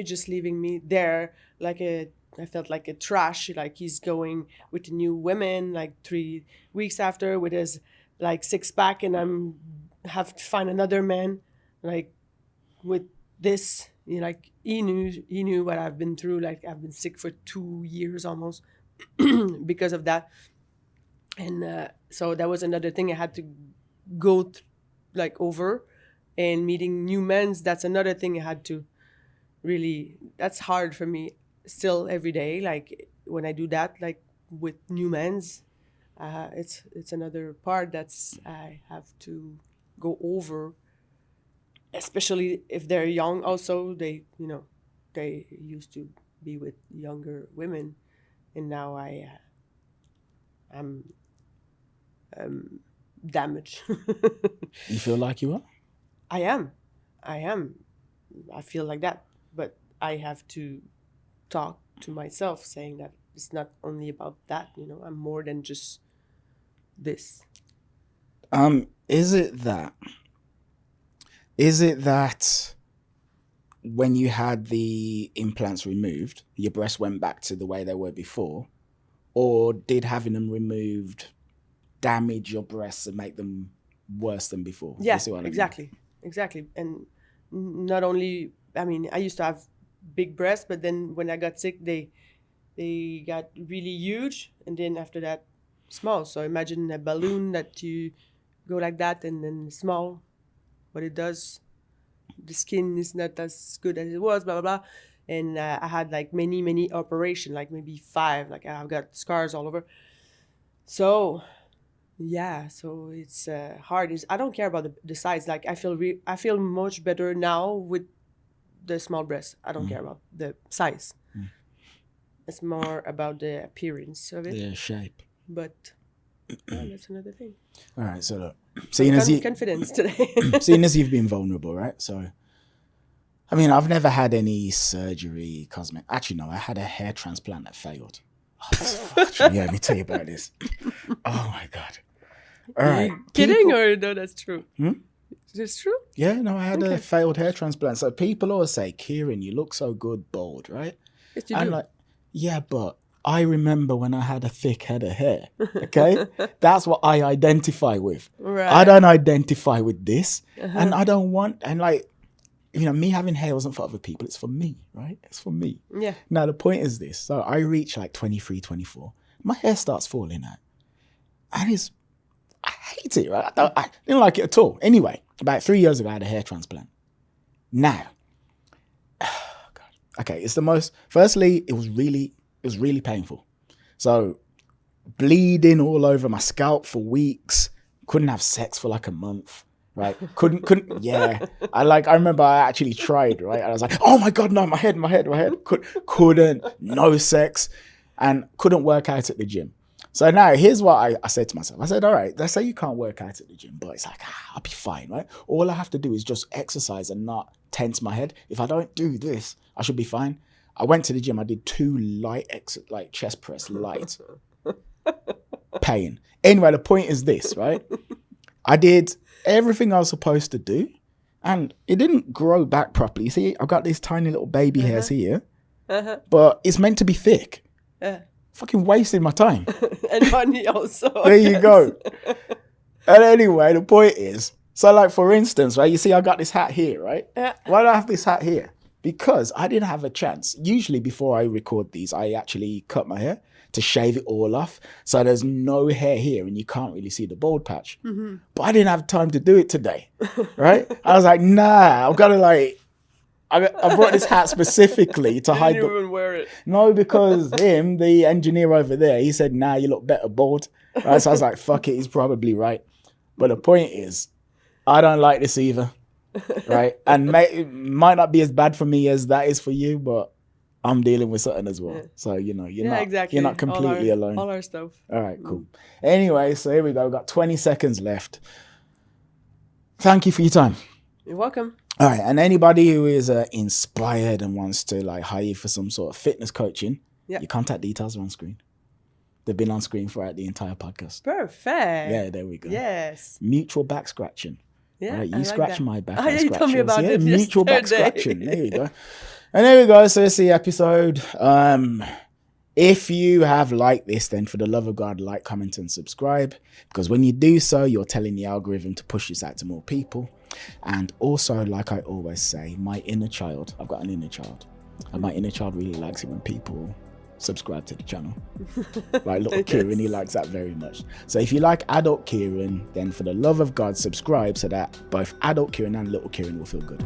[SPEAKER 2] just leaving me there. I felt like a trash, like he's going with new women, like 3 weeks after with his like 6-pack, and have to find another man, like with this, like he knew what I've been through. Like I've been sick for 2 years almost because of that. And so that was another thing I had to go over, and meeting new men. That's another thing I had to really, that's hard for me still every day. Like when I do that, like with new men's, it's another part that's I have to go over, especially if they're young. Also, they used to be with younger women, and now I'm damaged.
[SPEAKER 1] You feel like you are?
[SPEAKER 2] I am. I feel like that, but I have to talk to myself, saying that it's not only about that. I'm more than just this.
[SPEAKER 1] Is it that when you had the implants removed, your breasts went back to the way they were before, or did having them removed damage your breasts and make them worse than before?
[SPEAKER 2] Yeah, exactly. And not only, I mean, I used to have big breasts, but then when I got sick, they got really huge, and then after that, small. So imagine a balloon that you go like that and then small. What it does, the skin is not as good as it was, blah blah blah. And I had like many operations, like maybe 5. Like I've got scars all over. So yeah, so it's hard. I don't care about the size. Like I feel much better now with the small breasts. I don't care about the size. It's more about the appearance of it.
[SPEAKER 1] The shape.
[SPEAKER 2] But that's another thing.
[SPEAKER 1] All right, so look,
[SPEAKER 2] confidence today.
[SPEAKER 1] Seeing as you've been vulnerable, right? So, I mean, I've never had any surgery, cosmetic. Actually, no, I had a hair transplant that failed. Yeah, let me tell you about this. Oh my God. All right.
[SPEAKER 2] Kidding or no, that's true? Is this true?
[SPEAKER 1] Yeah, no, I had a failed hair transplant. So people always say, Kieren, you look so good bald, right?
[SPEAKER 2] Yes, you do.
[SPEAKER 1] I'm like, yeah, but I remember when I had a thick head of hair, okay? That's what I identify with.
[SPEAKER 2] Right.
[SPEAKER 1] I don't identify with this. And I don't want, and like, me having hair wasn't for other people. It's for me, right? It's for me.
[SPEAKER 2] Yeah.
[SPEAKER 1] Now, the point is this. So I reach like 23, 24. My hair starts falling out. And I hate it, right? I didn't like it at all. Anyway, about 3 years ago, I had a hair transplant. Now, oh God. Okay, firstly, it was really painful. So bleeding all over my scalp for weeks, couldn't have sex for like a month. Right, couldn't. Yeah, I remember I actually tried. Right, and I was like, oh my god, no, my head. Couldn't, no sex, and couldn't work out at the gym. So now here's what I said to myself. I said, all right, let's say you can't work out at the gym, but it's like, I'll be fine, right? All I have to do is just exercise and not tense my head. If I don't do this, I should be fine. I went to the gym. I did 2 light chest press, light. Pain. Anyway, the point is this, right? I did everything I was supposed to do, and it didn't grow back properly. You see, I've got these tiny little baby hairs here, but it's meant to be thick. Fucking wasting my time.
[SPEAKER 2] And money also.
[SPEAKER 1] There you go. And anyway, the point is, so like for instance, right, you see I got this hat here, right? Why do I have this hat here? Because I didn't have a chance. Usually before I record these, I actually cut my hair to shave it all off. So there's no hair here and you can't really see the bald patch. But I didn't have time to do it today, right? I was like, nah, I've got to like, I brought this hat specifically to hide.
[SPEAKER 2] Didn't even wear it.
[SPEAKER 1] No, because him, the engineer over there, he said, nah, you look better bald. Right? So I was like, fuck it, he's probably right. But the point is, I don't like this either, right? And it might not be as bad for me as that is for you, but I'm dealing with something as well. So, you know, you're not completely alone.
[SPEAKER 2] All our stuff.
[SPEAKER 1] All right, cool. Anyway, so here we go. We've got 20 seconds left. Thank you for your time.
[SPEAKER 2] You're welcome.
[SPEAKER 1] All right, and anybody who is inspired and wants to like hire you for some sort of fitness coaching, your contact details are on screen. They've been on screen throughout the entire podcast.
[SPEAKER 2] Perfect.
[SPEAKER 1] Yeah, there we go.
[SPEAKER 2] Yes.
[SPEAKER 1] Mutual back scratching.
[SPEAKER 2] Yeah,
[SPEAKER 1] right, you scratch my back.
[SPEAKER 2] Oh, yeah, you told me about it
[SPEAKER 1] mutual back
[SPEAKER 2] yesterday.
[SPEAKER 1] scratching. There you go. And there we go. So it's the episode. If you have liked this, then for the love of God, like, comment, and subscribe. Because when you do so, you're telling the algorithm to push this out to more people. And also, like I always say, my inner child, I've got an inner child. And my inner child really likes it when people subscribe to the channel. Like little Kieren, he likes that very much. So if you like adult Kieren, then for the love of God, subscribe so that both adult Kieren and little Kieren will feel good.